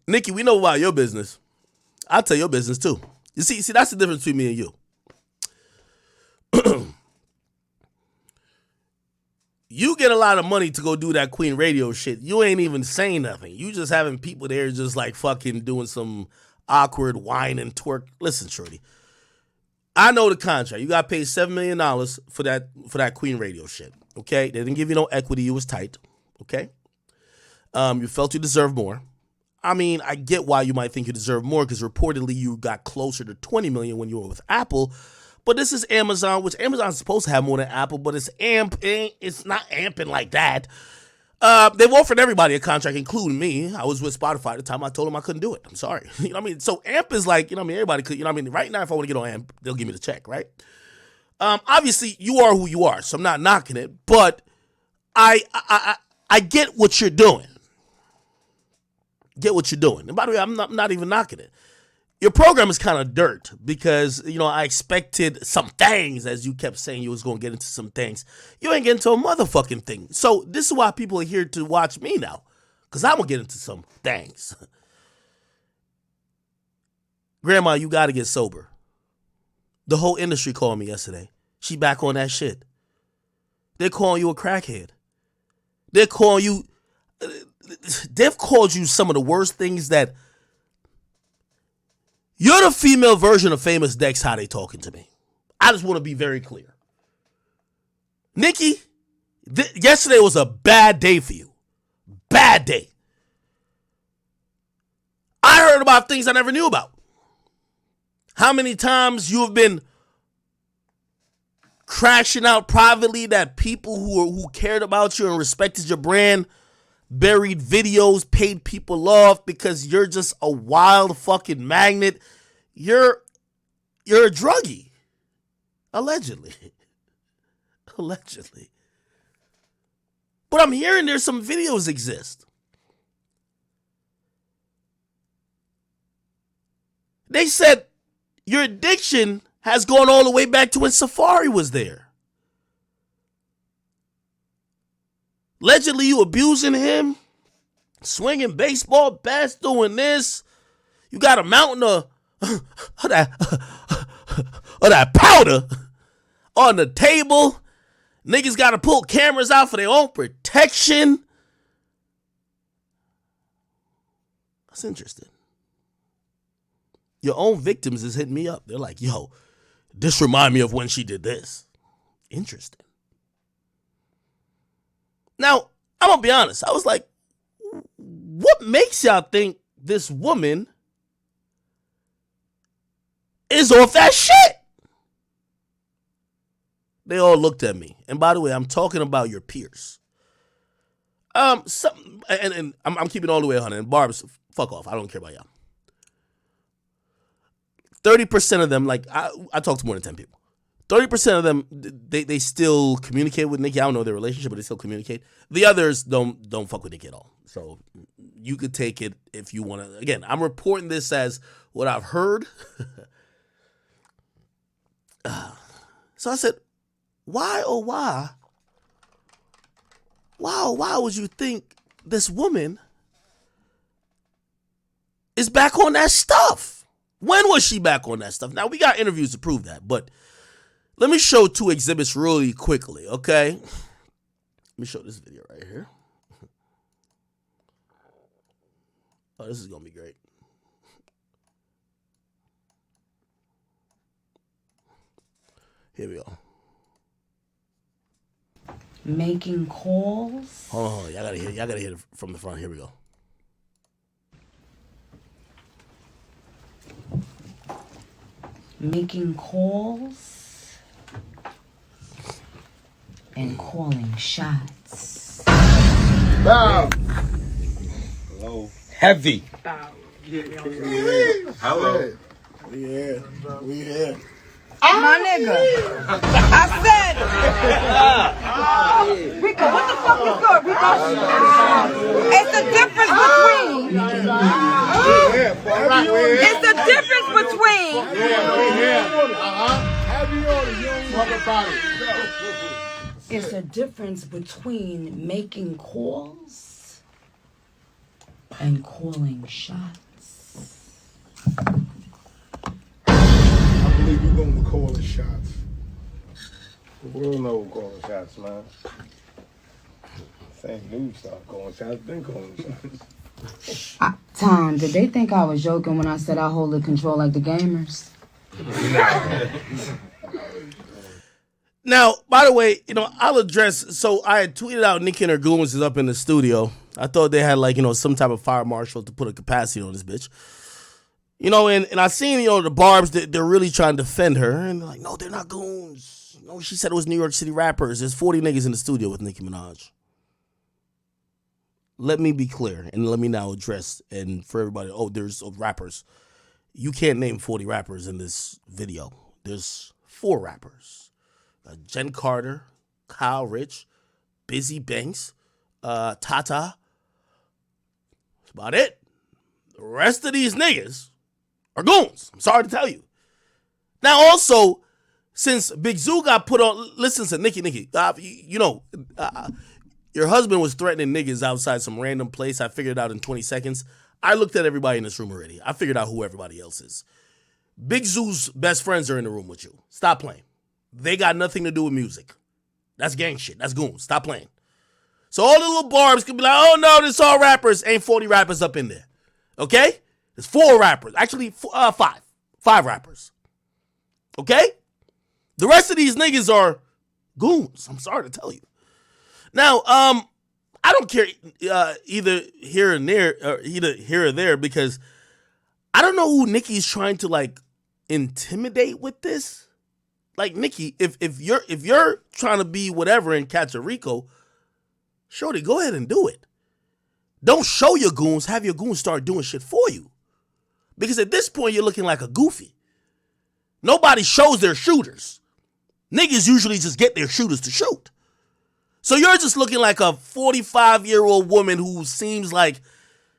Nikki, we know about your business. I'll tell your business too. You see, that's the difference between me and you. You get a lot of money to go do that Queen radio shit. You ain't even saying nothing. You just having people there just like fucking doing some awkward whine and twerk. Listen, shorty, I know the contract. You got paid $7 million for that Queen radio shit. Okay, they didn't give you no equity. You was tight. Okay, you felt you deserved more. I mean, I get why you might think you deserve more because reportedly you got closer to $20 million when you were with Apple. But this is Amazon, which Amazon's supposed to have more than Apple, but it's it's not amping like that. They've offered everybody a contract, including me. I was with Spotify at the time. I told them I couldn't do it. I'm sorry. You know what I mean? So AMP is like, you know what I mean? Everybody could, you know what I mean? Right now, if I want to get on AMP, they'll give me the check, right? Obviously, you are who you are, so I'm not knocking it, but I get what you're doing. Get what you're doing. And by the way, I'm not even knocking it. Your program is kind of dirt because, you know, I expected some things, as you kept saying you was going to get into some things. You ain't getting into a motherfucking thing. So this is why people are here to watch me now, because I'm going to get into some things. Grandma, you got to get sober. The whole industry called me yesterday. She back on that shit. They're calling you a crackhead. They're calling you... They've called you some of the worst things that... You're the female version of Famous Dex, how they talking to me. I just want to be very clear. Nikki, yesterday was a bad day for you. Bad day. I heard about things I never knew about. How many times you have been crashing out privately that people who cared about you and respected your brand buried videos, paid people off because you're just a wild fucking magnet. You're a druggie. Allegedly. Allegedly. But I'm hearing there's some videos exist. They said your addiction has gone all the way back to when Safari was there. Allegedly, you abusing him, swinging baseball bats, doing this. You got a mountain of that powder on the table. Niggas got to pull cameras out for their own protection. That's interesting. Your own victims is hitting me up. They're like, yo, this remind me of when she did this. Interesting. Now, I'm going to be honest. I was like, what makes y'all think this woman is off that shit? They all looked at me. And by the way, I'm talking about your peers. I'm keeping it all the way 100. And Barb's, fuck off. I don't care about y'all. 30% of them, like, I talked to more than 10 people. 30% of them, they still communicate with Nikki. I don't know their relationship, but they still communicate. The others don't fuck with Nikki at all. So you could take it if you want to. Again, I'm reporting this as what I've heard. So I said, why would you think this woman is back on that stuff? When was she back on that stuff? Now, we got interviews to prove that, but let me show two exhibits really quickly, okay? Let me show this video right here. Oh, this is going to be great. Here we go. Making calls. Hold on, y'all gotta hear it from the front. Here we go. Making calls and calling shots. Bow. Hello. Heavy. Bow. Hello. We here. My nigga. I said Rico, what the fuck is good, Rico? It's the difference between. It's a difference between making calls and calling shots. I believe you're going to call the shots. The world knows calling shots, man. Same news start calling shots, been calling shots. Tom, did they think I was joking when I said I hold the control like the gamers? Now, by the way, I'll address. So I had tweeted out Nicki and her goons is up in the studio. I thought they had some type of fire marshal to put a capacity on this bitch. And I seen the barbs that they're really trying to defend her, and they're like, no, they're not goons. No, she said it was New York City rappers. There's 40 niggas in the studio with Nicki Minaj. Let me be clear, and let me now address, and for everybody, there's rappers. You can't name 40 rappers in this video. There's 4 rappers. Jen Carter, Kyle Rich, Busy Banks, Tata. That's about it. The rest of these niggas are goons. I'm sorry to tell you. Now also, since Big Zoo got put on, listen to Nikki, your husband was threatening niggas outside some random place. I figured it out in 20 seconds. I looked at everybody in this room already. I figured out who everybody else is. Big Zoo's best friends are in the room with you. Stop playing. They got nothing to do with music. That's gang shit. That's goons. Stop playing. So all the little barbs could be like, oh no, this all rappers. Ain't 40 rappers up in there. Okay? There's 4 rappers. Actually, 5. 5 rappers. Okay? The rest of these niggas are goons. I'm sorry to tell you. Now, I don't care either here or there because I don't know who Nicki's trying to intimidate with this. Like Nicki, if you're trying to be whatever and catch a Rico, shorty, go ahead and do it. Don't show your goons, have your goons start doing shit for you. Because at this point you're looking like a goofy. Nobody shows their shooters. Niggas usually just get their shooters to shoot. So you're just looking like a 45-year-old woman who seems like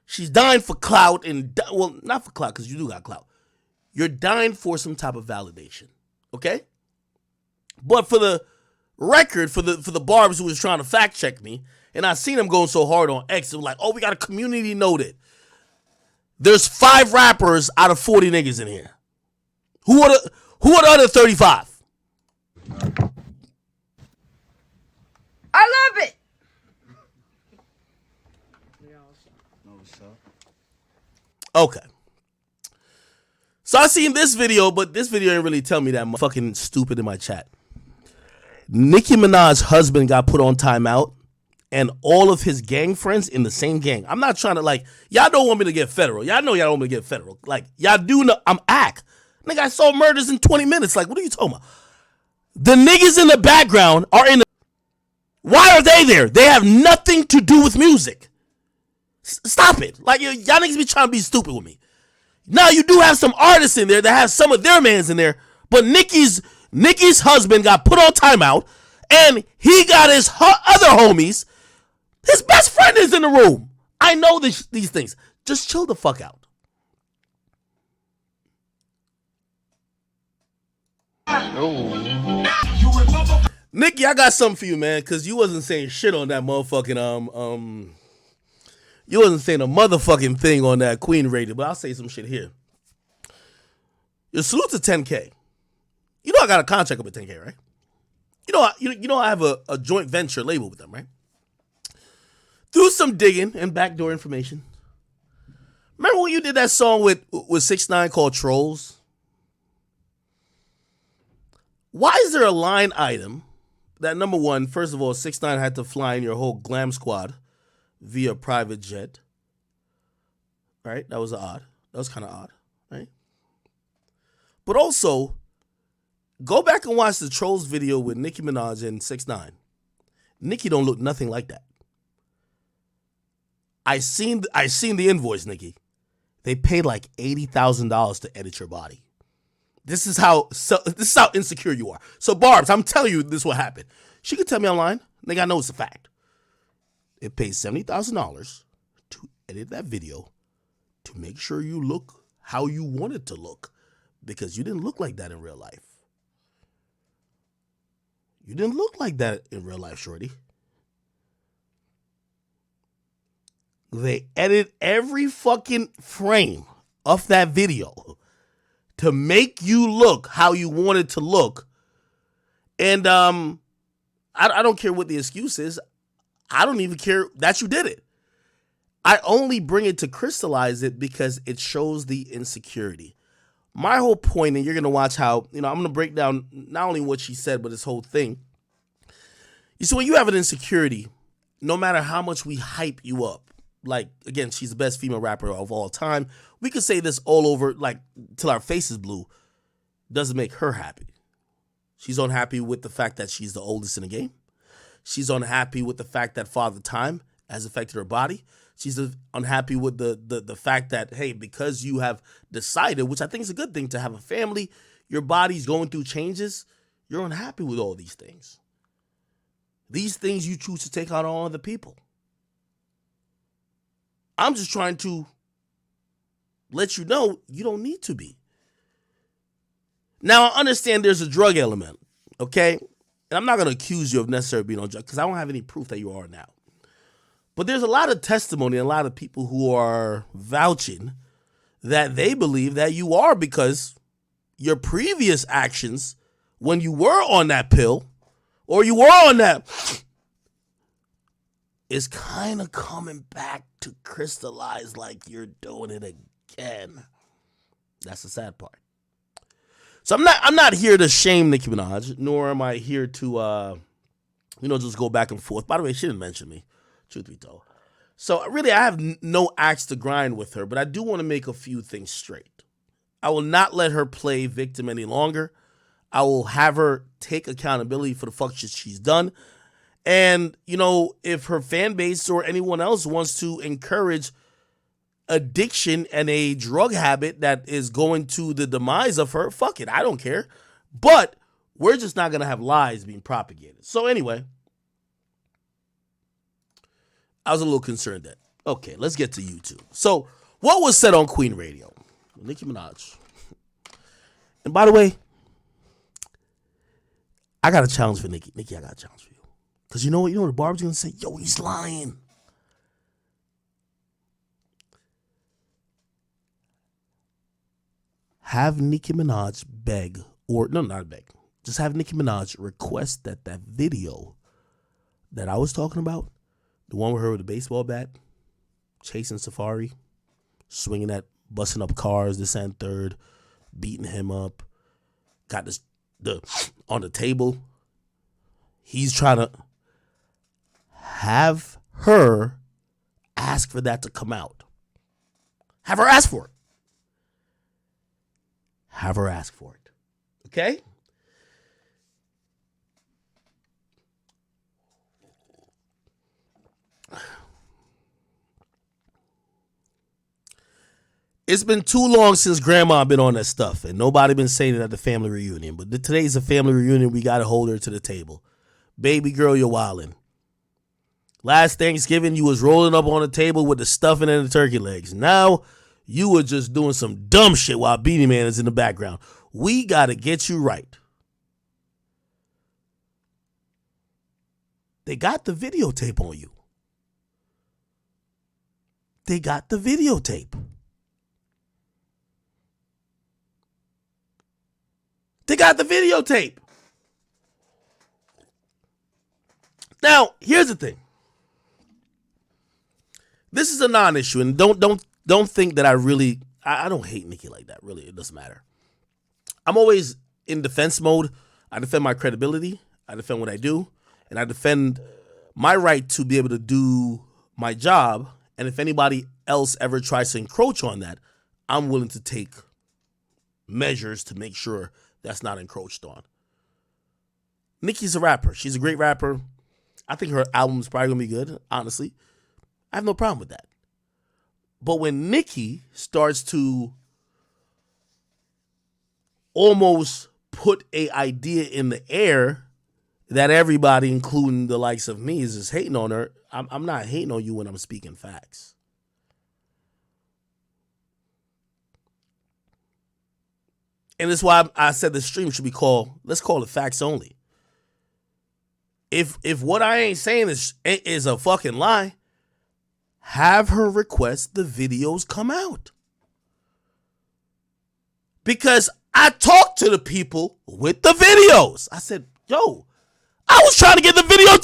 she's dying for clout well, not for clout because you do got clout. You're dying for some type of validation, okay? But for the record, for the barbs who was trying to fact check me, and I seen them going so hard on X, it was like, oh, we got a community noted. There's 5 rappers out of 40 niggas in here. Who are the other 35? I love it. Okay. So I seen this video, but this video didn't really tell me that I'm fucking stupid in my chat. Nicki Minaj's husband got put on timeout, and all of his gang friends in the same gang. I'm not trying to y'all don't want me to get federal. Y'all know y'all don't want me to get federal. Y'all do know I'm act. Nigga, I saw murders in 20 minutes. What are you talking about? The niggas in the background are in the... Why are they there? They have nothing to do with music. Stop it. Y'all niggas be trying to be stupid with me. Now, you do have some artists in there that have some of their mans in there, but Nicki's husband got put on timeout, and he got his other homies. His best friend is in the room. I know these things. Just chill the fuck out. Nikki, I got something for you, man, because you wasn't saying shit on that motherfucking, you wasn't saying a motherfucking thing on that Queen radio, but I'll say some shit here. Your salute to 10K. You know I got a contract up at 10K, right? You know I have a joint venture label with them, right? Through some digging and backdoor information. Remember when you did that song with 6ix9ine called Trolls? Why is there a line item that, number one, first of all, 6ix9ine had to fly in your whole glam squad via private jet? Right? That was odd. That was kind of odd, right? But also, go back and watch the Trolls video with Nicki Minaj and 6ix9ine. Nicki don't look nothing like that. I seen the invoice, Nicki. They paid like $80,000 to edit your body. This is how insecure you are. So Barbs, I'm telling you this will happen. She could tell me online. Nigga, I know it's a fact. It pays $70,000 to edit that video to make sure you look how you want it to look, because you didn't look like that in real life. You didn't look like that in real life, shorty. They edit every fucking frame of that video to make you look how you want it to look. And I don't care what the excuse is. I don't even care that you did it. I only bring it to crystallize it because it shows the insecurity. My whole point, and you're going to watch how, I'm going to break down not only what she said, but this whole thing. You see, when you have an insecurity, no matter how much we hype you up, like, again, she's the best female rapper of all time. We could say this all over, like, till our face is blue. Doesn't make her happy. She's unhappy with the fact that she's the oldest in the game. She's unhappy with the fact that Father Time has affected her body. She's unhappy with the fact that, hey, because you have decided, which I think is a good thing, to have a family, your body's going through changes, you're unhappy with all these things. These things you choose to take out on other people. I'm just trying to let you know you don't need to be. Now, I understand there's a drug element, okay? And I'm not going to accuse you of necessarily being on drugs because I don't have any proof that you are now. But there's a lot of testimony and a lot of people who are vouching that they believe that you are because your previous actions when you were on that pill or you were on that is kind of coming back to crystallize like you're doing it again. That's the sad part. So I'm not here to shame Nicki Minaj, nor am I here to just go back and forth. By the way, she didn't mention me, truth be told. So really, I have no axe to grind with her, but I do want to make a few things straight. I will not let her play victim any longer. I will have her take accountability for the fuck shit she's done. And, if her fan base or anyone else wants to encourage addiction and a drug habit that is going to the demise of her, fuck it, I don't care. But we're just not going to have lies being propagated. So anyway, I was a little concerned that, okay, let's get to YouTube. So what was said on Queen Radio? Nicki Minaj. And by the way, I got a challenge for Nikki. Nikki, I got a challenge for you. Because you know what the barber's going to say? Yo, he's lying. Have Nicki Minaj beg, or no, not beg. Just have Nicki Minaj request that video that I was talking about, the one with her with the baseball bat, chasing Safari, swinging that, busting up cars, this and third, beating him up, got on the table. He's trying to have her ask for that to come out. Have her ask for it. Have her ask for it. Okay? It's been too long since grandma been on that stuff, and nobody been saying it at the family reunion. But today's a family reunion. We got to hold her to the table. Baby girl, you're wildin'. Last Thanksgiving, you was rolling up on the table with the stuffing and the turkey legs. Now, you were just doing some dumb shit while Beanie Man is in the background. We got to get you right. They got the videotape on you. They got the videotape. They got the videotape. Now, here's the thing. This is a non-issue, and don't think that I don't hate Nicki like that. Really, it doesn't matter. I'm always in defense mode. I defend my credibility. I defend what I do, and I defend my right to be able to do my job. And if anybody else ever tries to encroach on that, I'm willing to take measures to make sure that's not encroached on. Nicki's a rapper. She's a great rapper. I think her album's probably going to be good, honestly. I have no problem with that. But when Nicki starts to almost put an idea in the air that everybody, including the likes of me, is just hating on her, I'm not hating on you when I'm speaking facts. And that's why I said the stream should be called, let's call it facts only. If what I ain't saying is a fucking lie, have her request the videos come out. Because I talked to the people with the videos. I said, yo, I was trying to get the video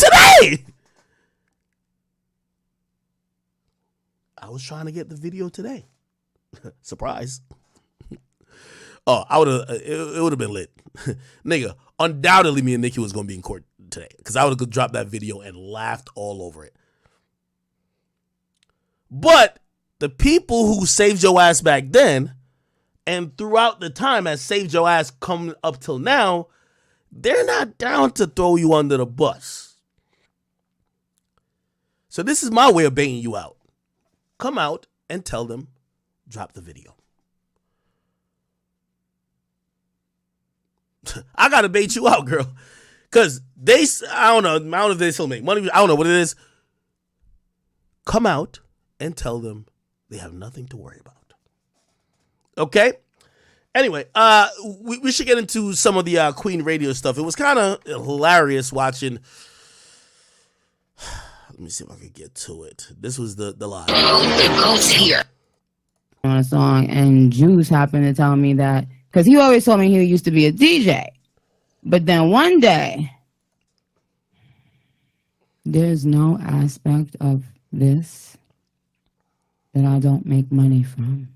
today. Surprise. Oh, it would have been lit. Nigga, undoubtedly me and Nikki was going to be in court today. Because I would have dropped that video and laughed all over it. But the people who saved your ass back then, and throughout the time has saved your ass coming up till now, they're not down to throw you under the bus. So this is my way of baiting you out. Come out and tell them, drop the video. I got to bait you out, girl. Because I don't know if they still make money. I don't know what it is. Come out and tell them they have nothing to worry about. Okay? Anyway, we should get into some of the Queen Radio stuff. It was kind of hilarious watching. Let me see if I can get to it. This was the live. It goes here. On a song, and Juice happened to tell me that, because he always told me he used to be a DJ. But then one day, there's no aspect of this that I don't make money from.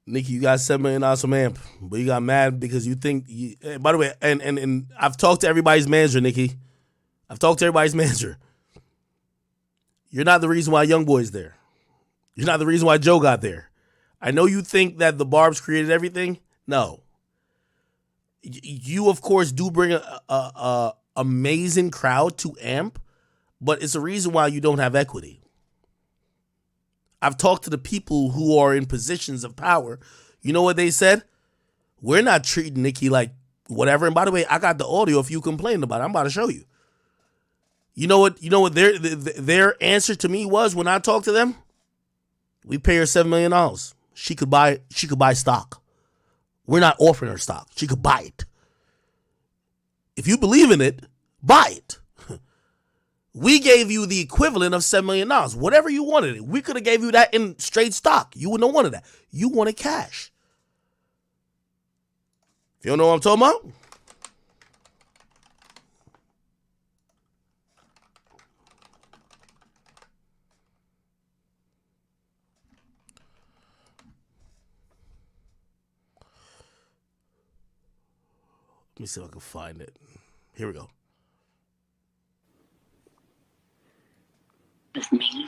Nikki, you got $7 million from AMP, but you got mad because you think. By the way, and I've talked to everybody's manager, Nikki. I've talked to everybody's manager. You're not the reason why YoungBoy's there. You're not the reason why Joe got there. I know you think that the Barbs created everything. No. You of course do bring a amazing crowd to AMP, but it's a reason why you don't have equity. I've talked to the people who are in positions of power. You know what they said? We're not treating Nikki like whatever. And by the way, I got the audio if you complained about it. I'm about to show you. You know what their answer to me was when I talked to them? We pay her $7 million. She could buy stock. We're not offering her stock. She could buy it. If you believe in it, buy it. We gave you the equivalent of $7 million. Whatever you wanted it. We could have gave you that in straight stock. You wouldn't have wanted that. You wanted cash. If you don't know what I'm talking about, let me see if I can find it. Here we go. With me.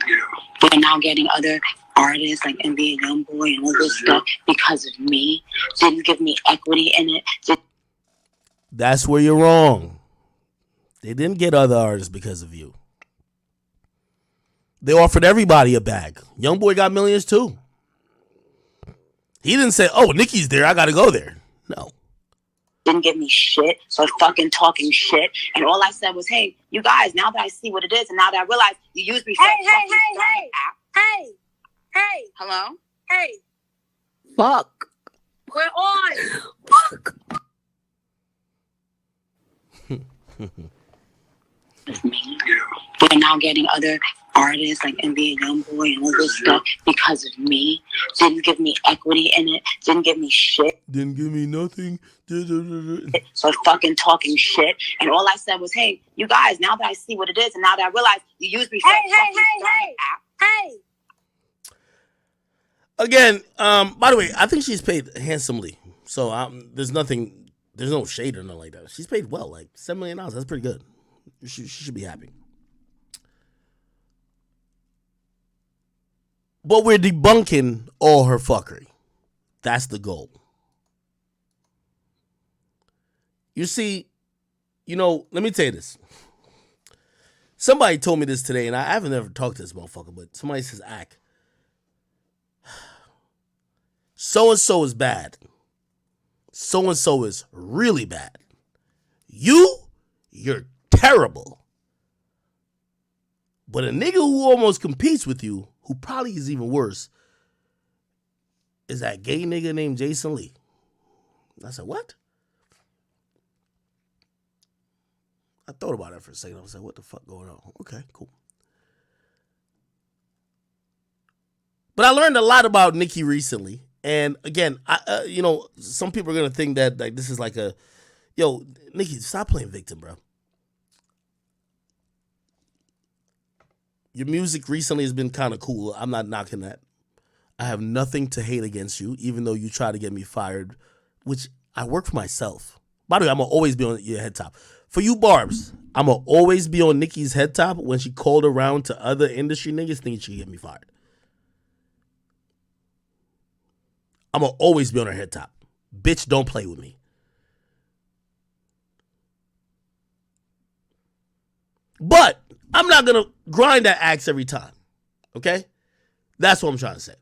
We're now getting other artists like NBA YoungBoy and all this stuff because of me. Didn't give me equity in it. That's where you're wrong. They didn't get other artists because of you. They offered everybody a bag. YoungBoy got millions too. He didn't say, oh, Nicki's there, I gotta go there. No. Didn't give me shit, so fucking talking shit. And all I said was, hey, you guys, now that I see what it is, and now that I realize you use me for Hey. Hello? Hey. Fuck. We're on. Fuck. With me. We're now getting other artists like NBA YoungBoy and all this stuff because of me. Didn't give me equity in it. Didn't give me shit. Didn't give me nothing. So fucking talking shit. And all I said was, hey, you guys, now that I see what it is, and now that I realize you use me for Hey. Again, by the way, I think she's paid handsomely. So there's no shade or nothing like that. She's paid well, like $7 million. That's pretty good. She should be happy. But we're debunking all her fuckery. That's the goal. You see, let me tell you this. Somebody told me this today, and I haven't ever talked to this motherfucker, but somebody says, Ak, so-and-so is bad. So-and-so is really bad. You're terrible. But a nigga who almost competes with you, who probably is even worse, is that gay nigga named Jason Lee. I said, what? I thought about it for a second. I was like, what the fuck going on? Okay, cool. But I learned a lot about Nicki recently. And again, some people are going to think that like this is like yo, Nicki, stop playing victim, bro. Your music recently has been kind of cool. I'm not knocking that. I have nothing to hate against you, even though you try to get me fired, which I work for myself. By the way, I'm going to always be on your head top. For you, Barbs, I'm going to always be on Nicki's head top when she called around to other industry niggas thinking she could get me fired. I'm going to always be on her head top. Bitch, don't play with me. But I'm not going to grind that axe every time. Okay? That's what I'm trying to say.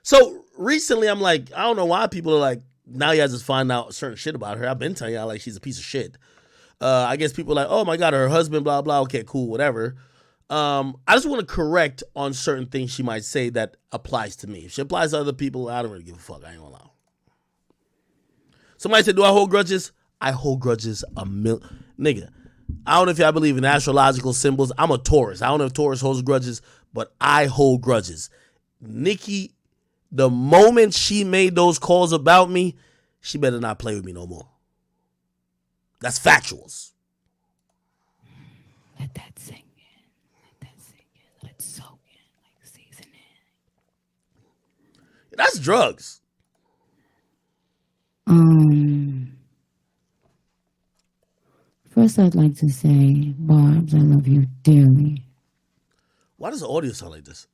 So recently, I'm like, I don't know why people are like, now you guys just find out certain shit about her. I've been telling y'all like she's a piece of shit. I guess people are like, oh my God, her husband, blah, blah. Okay, cool, whatever. I just want to correct on certain things she might say that applies to me. If she applies to other people, I don't really give a fuck. I ain't gonna lie. Somebody said, do I hold grudges? I hold grudges nigga. I don't know if y'all believe in astrological symbols. I'm a Taurus. I don't know if Taurus holds grudges, but I hold grudges. Nicki, the moment she made those calls about me, she better not play with me no more. That's factuals. Let that sink in. Let that sink in. Let it soak in like seasoning. That's drugs. First I'd like to say, Barbs, I love you dearly. Why does the audio sound like this?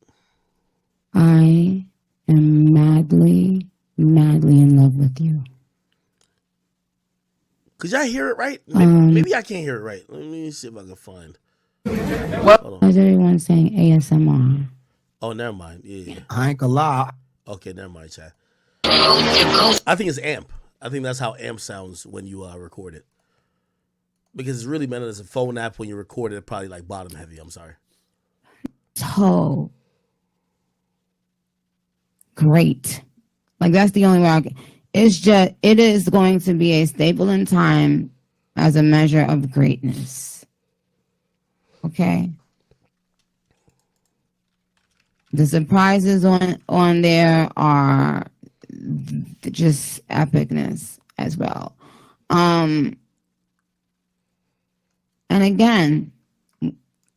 I am madly, madly in love with you. Could y'all hear it right? Maybe I can't hear it right. Let me see if I can find. How's everyone saying ASMR? Oh, never mind. Yeah. I ain't gonna lie. Okay, never mind, chat. I think it's amp. I think that's how amp sounds when you record it. Because it's really meant as a phone app when you record it, probably like bottom heavy. I'm sorry. So great. Like that's the only way I can. It is going to be a staple in time as a measure of greatness. Okay. The surprises on there are just epicness as well. And again,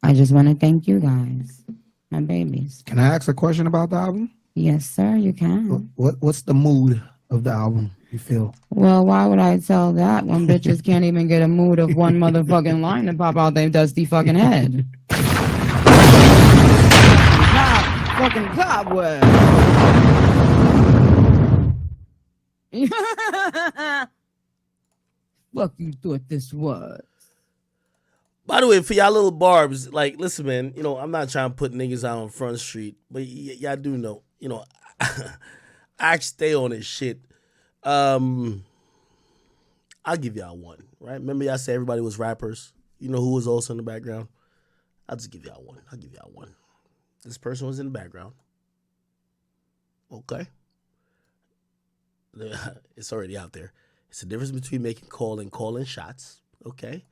I just want to thank you guys, my babies. Can I ask a question about the album? Yes, sir, you can. What's the mood of the album, you feel? Well, why would I tell that when bitches can't even get a mood of one motherfucking line to pop out their dusty fucking head? Fucking cobweb. Fuck you thought this was. By the way, for y'all little Barbs, like, listen, man, I'm not trying to put niggas out on Front Street, but y'all do know, I stay on this shit. I'll give y'all one, right? Remember y'all said everybody was rappers? You know who was also in the background? I'll just give y'all one. I'll give y'all one. This person was in the background. Okay. It's already out there. It's the difference between making call and calling shots. Okay.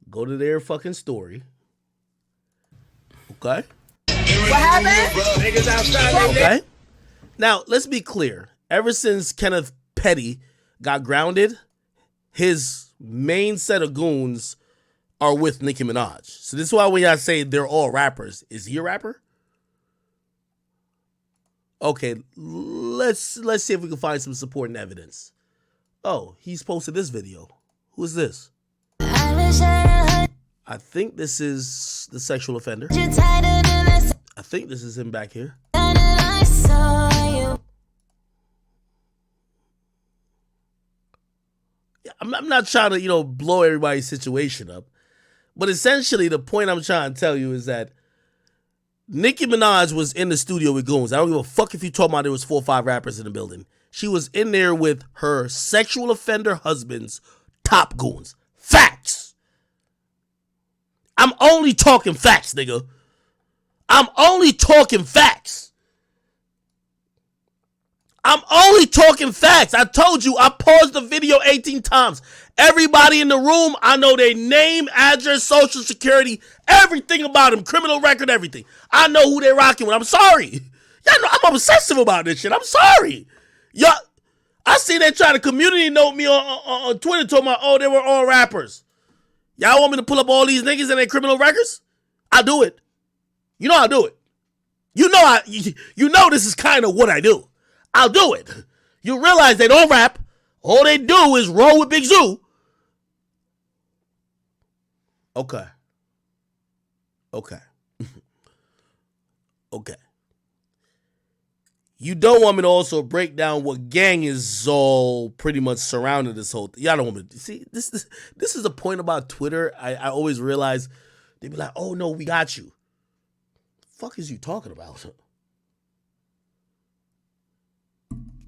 Go to their fucking story. Okay. What happened? Okay. Now, let's be clear. Ever since Kenneth Petty got grounded, his main set of goons are with Nicki Minaj. So this is why when y'all say they're all rappers, is he a rapper? Okay, let's see if we can find some supporting evidence. Oh, he's posted this video. Who is this? I think this is the sexual offender. I think this is him back here. I'm not trying to, blow everybody's situation up. But essentially, the point I'm trying to tell you is that Nicki Minaj was in the studio with goons. I don't give a fuck if you talking about there was 4 or 5 rappers in the building. She was in there with her sexual offender husband's top goons. Facts. I'm only talking facts, nigga. I'm only talking facts. I'm only talking facts. I told you, I paused the video 18 times. Everybody in the room, I know their name, address, social security, everything about them, criminal record, everything. I know who they're rocking with. I'm sorry. Y'all know I'm obsessive about this shit. I'm sorry. Y'all, I see they trying to community note me on Twitter talking about, oh, they were all rappers. Y'all want me to pull up all these niggas and their criminal records? I'll do it. You know I'll do it. You know this is kind of what I do. I'll do it. You realize they don't rap. All they do is roll with Big Zoo. Okay. Okay. Okay. You don't want me to also break down what gang is all pretty much surrounding this whole thing. Y'all don't want me to see this is the point about Twitter. I always realize they be like, oh no, we got you. Fuck is you talking about?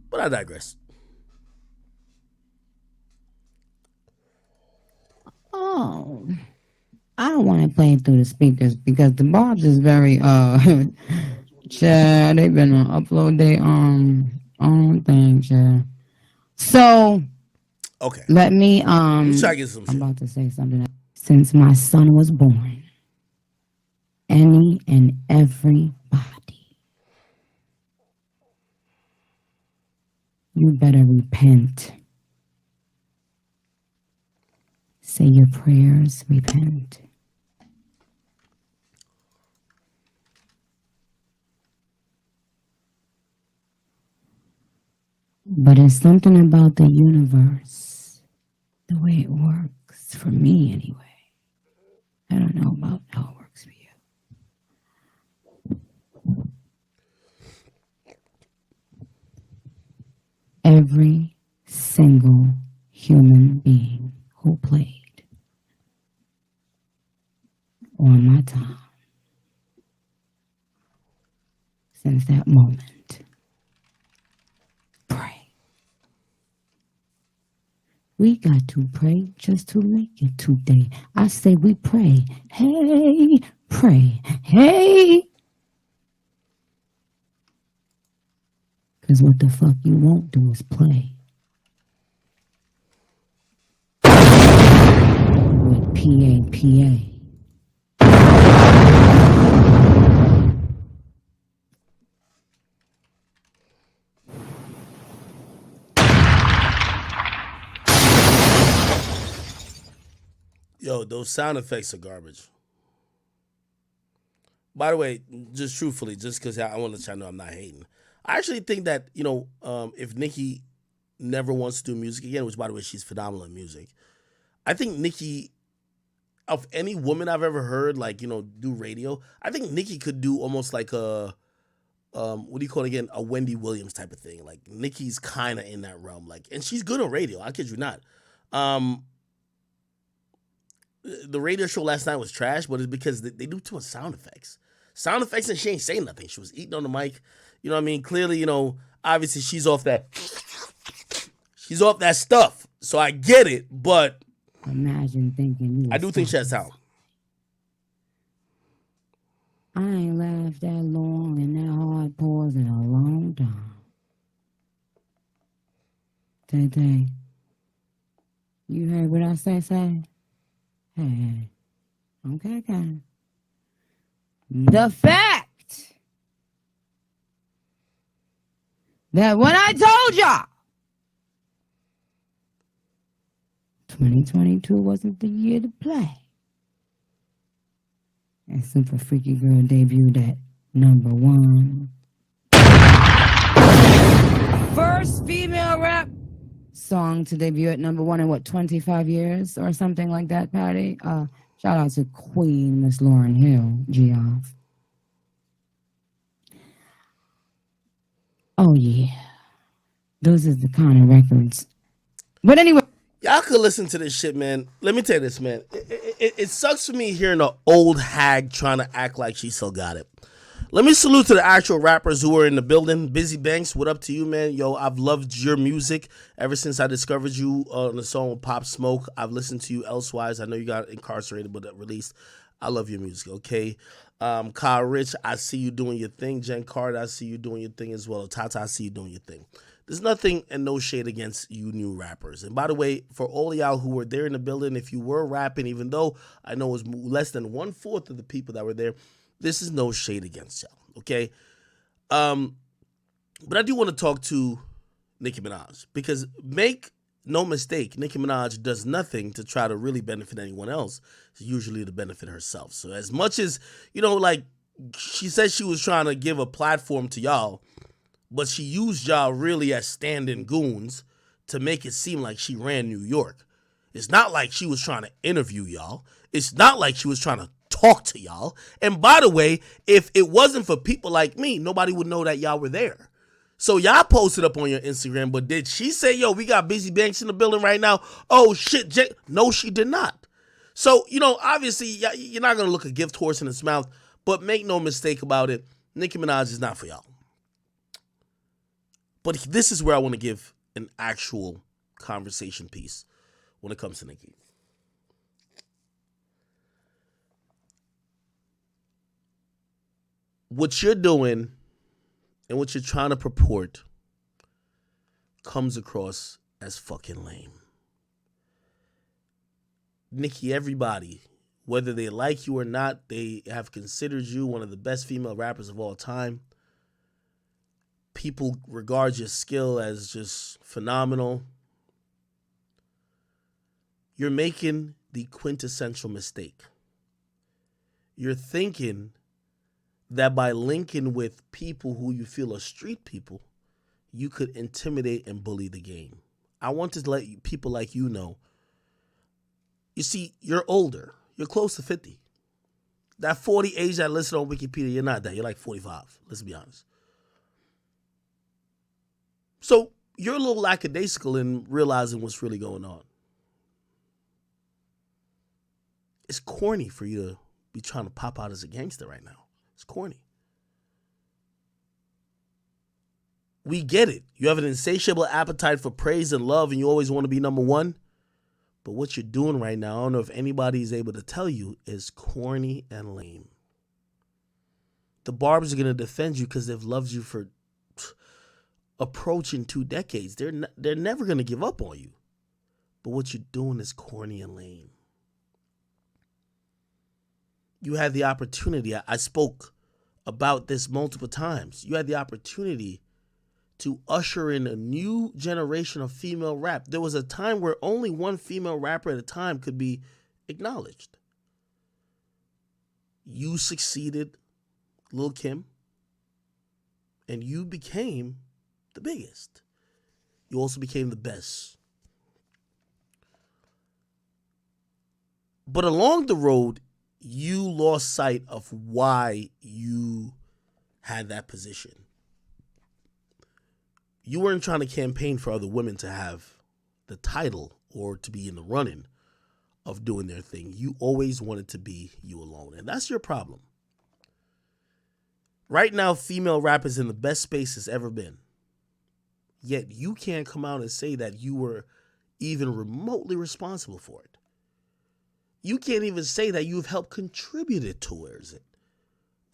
But I digress. Oh, I don't want to play it through the speakers because the bars is very Chad, they've been on upload their own thing, Chad. So Okay. let me Let's try to get some shit. I'm about to say something. Since my son was born, any and everybody, you better repent. Say your prayers, repent. But it's something about the universe, the way it works, for me anyway. I don't know about how it works for you. Every single human being who played on my time since that moment, pray. We got to pray just to make it today. I say we pray. Hey, pray. Hey. Because what the fuck you won't do is play. With PAPA. Yo, those sound effects are garbage. By the way, just truthfully, just because I want to let y'all know I'm not hating. I actually think that, if Nicki never wants to do music again, which, by the way, she's phenomenal in music, I think Nicki, of any woman I've ever heard, do radio, I think Nicki could do almost like a, what do you call it again? A Wendy Williams type of thing. Like, Nicki's kind of in that realm. And she's good on radio. I kid you not. The radio show last night was trash, but it's because they do too much sound effects. Sound effects, and she ain't saying nothing. She was eating on the mic. You know what I mean? Clearly, obviously she's off that stuff. So I get it, but Imagine thinking I do think she has talent. I ain't laughed that long and that hard pause in a long time. Tay, you heard what I say? Hey. Okay. The fact that when I told y'all 2022 wasn't the year to play, and Super Freaky Girl debuted at #1. First female rap song to debut at #1 in 25 years or something like that, Patty? Shout out to Queen Miss Lauryn Hill, Geoff. Oh yeah. Those are the kind of records. But anyway. Y'all could listen to this shit, man. Let me tell you this, man. It sucks for me hearing an old hag trying to act like she still got it. Let me salute to the actual rappers who are in the building. Busy Banks, what up to you, man? Yo, I've loved your music ever since I discovered you on the song with Pop Smoke. I've listened to you elsewise. I know you got incarcerated, but released. I love your music, okay? Kyle Rich, I see you doing your thing. Jen Carter, I see you doing your thing as well. Tata, I see you doing your thing. There's nothing and no shade against you new rappers. And by the way, for all of y'all who were there in the building, if you were rapping, even though I know it was less than 1/4 of the people that were there, this is no shade against y'all, okay? But I do want to talk to Nicki Minaj because make no mistake, Nicki Minaj does nothing to try to really benefit anyone else. It's usually to benefit herself. So as much as, like she said she was trying to give a platform to y'all, but she used y'all really as stand-in goons to make it seem like she ran New York. It's not like she was trying to interview y'all. It's not like she was trying to talk to y'all. And by the way, if it wasn't for people like me, nobody would know that y'all were there. So y'all posted up on your Instagram, but did she say, yo, we got Busy Banks in the building right now? Oh, shit. No, she did not. So, obviously, you're not going to look a gift horse in its mouth, but make no mistake about it, Nicki Minaj is not for y'all. But this is where I want to give an actual conversation piece when it comes to Nicki. What you're doing and what you're trying to purport comes across as fucking lame. Nicki, everybody, whether they like you or not, they have considered you one of the best female rappers of all time. People regard your skill as just phenomenal. You're making the quintessential mistake. You're thinking that by linking with people who you feel are street people, you could intimidate and bully the game. I want to let people like you know. You see, you're older. You're close to 50. That 40 age that listed on Wikipedia, you're not that. You're like 45. Let's be honest. So you're a little lackadaisical in realizing what's really going on. It's corny for you to be trying to pop out as a gangster right now. It's corny. We get it. You have an insatiable appetite for praise and love, and you always want to be number one. But what you're doing right now, I don't know if anybody is able to tell you, is corny and lame. The Barbers are going to defend you because they've loved you for approaching 2 decades. They're never going to give up on you. But what you're doing is corny and lame. You had the opportunity. I spoke about this multiple times. You had the opportunity to usher in a new generation of female rap. There was a time where only one female rapper at a time could be acknowledged. You succeeded, Lil' Kim, and you became the biggest. You also became the best. But along the road, you lost sight of why you had that position. You weren't trying to campaign for other women to have the title or to be in the running of doing their thing. You always wanted to be you alone, and that's your problem. Right now, female rap is in the best space it's ever been. Yet you can't come out and say that you were even remotely responsible for it. You can't even say that you've helped contributed towards it.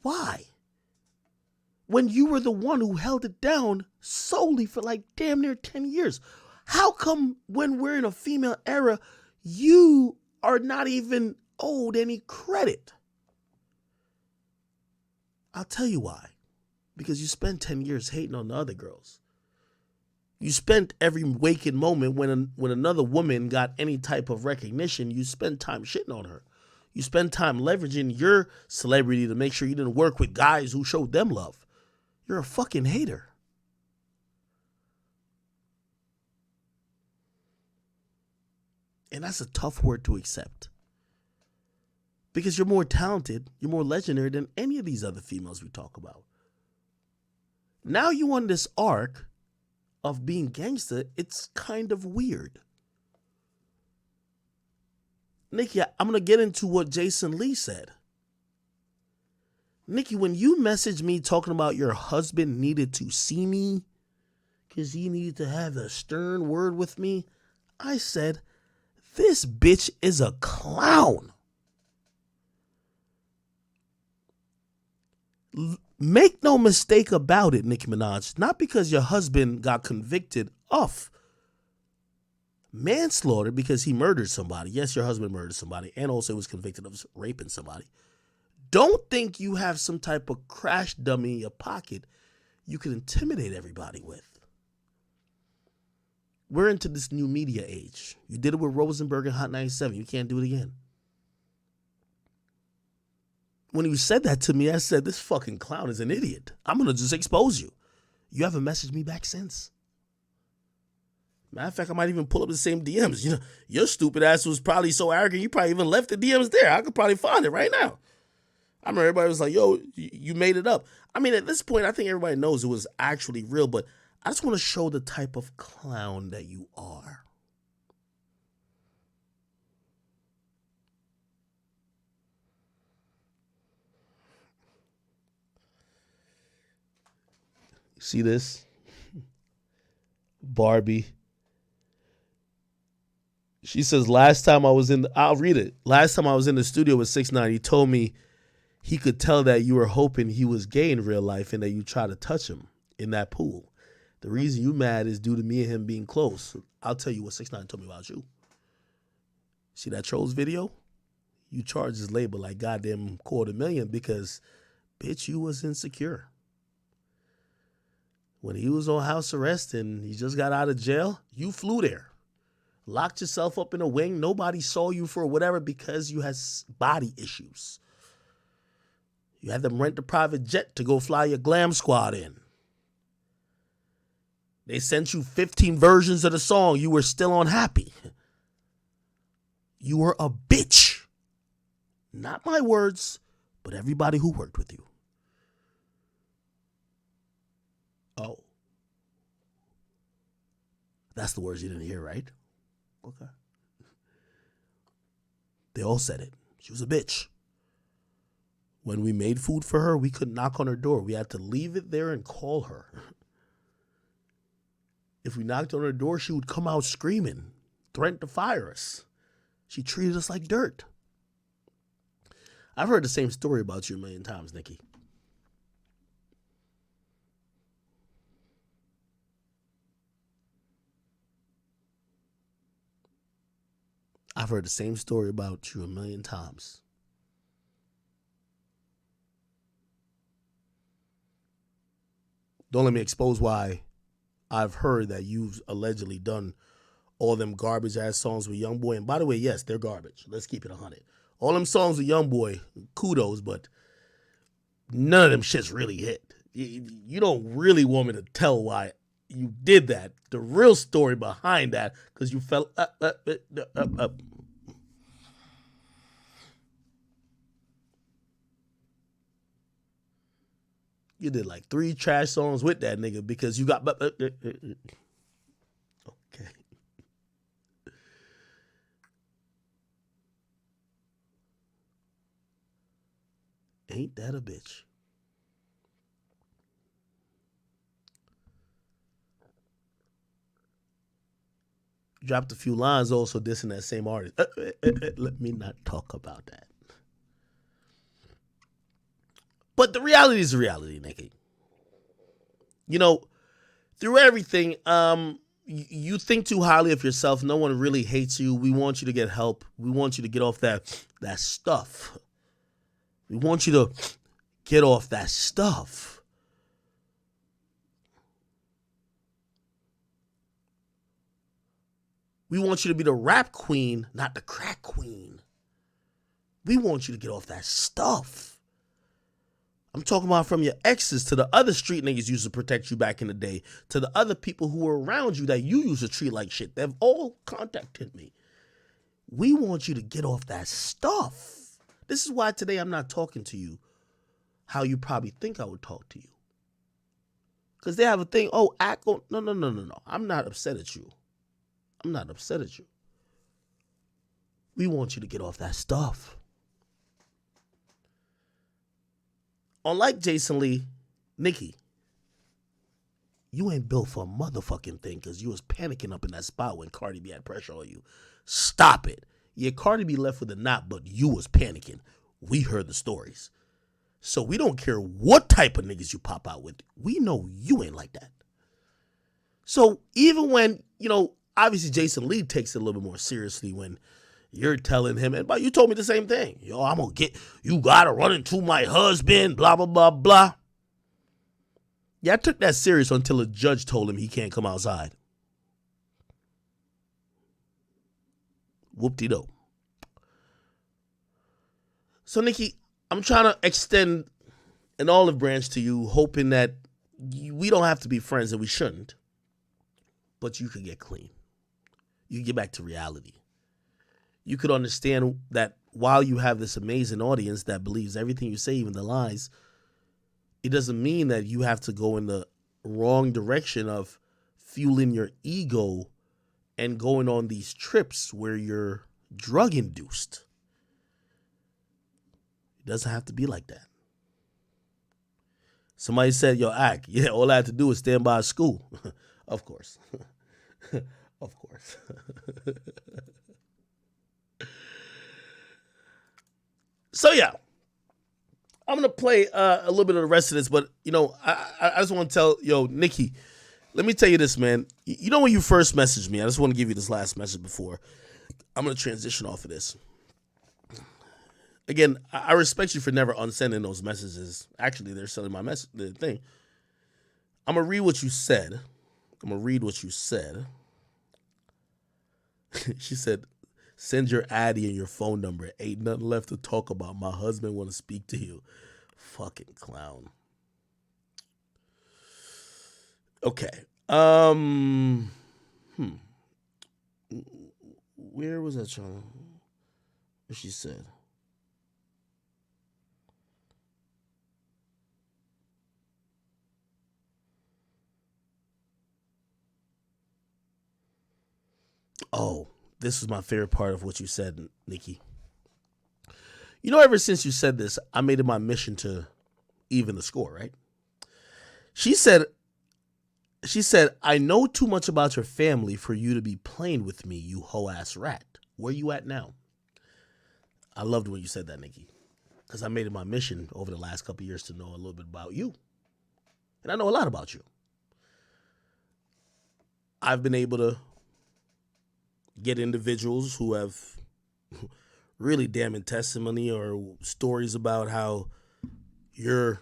Why? When you were the one who held it down solely for like damn near 10 years. How come when we're in a female era, you are not even owed any credit? I'll tell you why. Because you spent 10 years hating on the other girls. You spent every waking moment when another woman got any type of recognition, you spent time shitting on her. You spent time leveraging your celebrity to make sure you didn't work with guys who showed them love. You're a fucking hater. And that's a tough word to accept. Because you're more talented, you're more legendary than any of these other females we talk about. Now you on this arc of being gangster, it's kind of weird. Nicki, I'm going to get into what Jason Lee said. Nicki, when you messaged me talking about your husband needed to see me because he needed to have a stern word with me, I said, this bitch is a clown. Make no mistake about it, Nicki Minaj. Not because your husband got convicted of manslaughter because he murdered somebody. Yes, your husband murdered somebody and also was convicted of raping somebody. Don't think you have some type of crash dummy in your pocket you can intimidate everybody with. We're into this new media age. You did it with Rosenberg and Hot 97. You can't do it again. When you said that to me, I said, this fucking clown is an idiot. I'm going to just expose you. You haven't messaged me back since. Matter of fact, I might even pull up the same DMs. You know, your stupid ass was probably so arrogant, you probably even left the DMs there. I could probably find it right now. I remember everybody was like, yo, you made it up. I mean, at this point, I think everybody knows it was actually real, but I just want to show the type of clown that you are. See this? Barbie. She says, I'll read it. Last time I was in the studio with 6ix9ine, he told me he could tell that you were hoping he was gay in real life and that you try to touch him in that pool. The reason you mad is due to me and him being close. I'll tell you what 6ix9ine told me about you. See that Trolls video? You charged his label like goddamn $250,000 because, bitch, you was insecure. When he was on house arrest and he just got out of jail, you flew there. Locked yourself up in a wing. Nobody saw you for whatever because you had body issues. You had them rent a private jet to go fly your glam squad in. They sent you 15 versions of the song. You were still unhappy. You were a bitch. Not my words, but everybody who worked with you. Oh. That's the words you didn't hear, right? Okay. They all said it. She was a bitch. When we made food for her, we couldn't knock on her door. We had to leave it there and call her. If we knocked on her door, she would come out screaming, threaten to fire us. She treated us like dirt. I've heard the same story about you a million times, Nikki. I've heard the same story about you a million times. Don't let me expose why I've heard that you've allegedly done all them garbage ass songs with Youngboy. And by the way, yes, they're garbage. Let's keep it 100. All them songs with Youngboy, kudos, but none of them shits really hit. You don't really want me to tell why you did that. The real story behind that, because you fell up. You did like 3 trash songs with that nigga because you got. Okay. Ain't that a bitch? Dropped a few lines also dissing that same artist. Let me not talk about that. But the reality is the reality, Nikki. You know, through everything, you think too highly of yourself. No one really hates you. We want you to get help. We want you to get off that stuff. We want you to get off that stuff. We want you to be the rap queen, not the crack queen. We want you to get off that stuff. I'm talking about from your exes to the other street niggas used to protect you back in the day, to the other people who were around you that you used to treat like shit. They've all contacted me. We want you to get off that stuff. This is why today I'm not talking to you how you probably think I would talk to you. Because they have a thing, no. I'm not upset at you. I'm not upset at you. We want you to get off that stuff. Unlike Jason Lee, Nikki, you ain't built for a motherfucking thing because you was panicking up in that spot when Cardi B had pressure on you. Stop it. Yeah, Cardi B left with a knot, but you was panicking. We heard the stories. So we don't care what type of niggas you pop out with. We know you ain't like that. So even when, obviously Jason Lee takes it a little bit more seriously when you're telling him, but you told me the same thing. I'm going to you got to run into my husband, blah, blah, blah, blah. Yeah, I took that serious until a judge told him he can't come outside. Whoop-de-do. So, Nikki, I'm trying to extend an olive branch to you, hoping that we don't have to be friends, and we shouldn't. But you could get clean. You can get back to reality. You could understand that while you have this amazing audience that believes everything you say, even the lies, it doesn't mean that you have to go in the wrong direction of fueling your ego and going on these trips where you're drug induced. It doesn't have to be like that. Somebody said, yo, Ak, yeah, all I have to do is stand by a school. Of course. Of course. So, yeah. I'm going to play a little bit of the rest of this, but, I just want to tell, Nikki, let me tell you this, man. You know when you first messaged me, I just want to give you this last message before I'm going to transition off of this. Again, I respect you for never unsending those messages. Actually, they're sending my message, the thing. I'm going to read what you said. She said, send your Addy and your phone number. Ain't nothing left to talk about. My husband want to speak to you. Fucking clown. Okay. Where was that trying? What she said? Oh, this is my favorite part of what you said, Nikki. Ever since you said this, I made it my mission to even the score, right? She said, I know too much about your family for you to be playing with me, you hoe-ass rat. Where you at now? I loved when you said that, Nikki, because I made it my mission over the last couple of years to know a little bit about you. And I know a lot about you. I've been able to get individuals who have really damning testimony or stories about how you're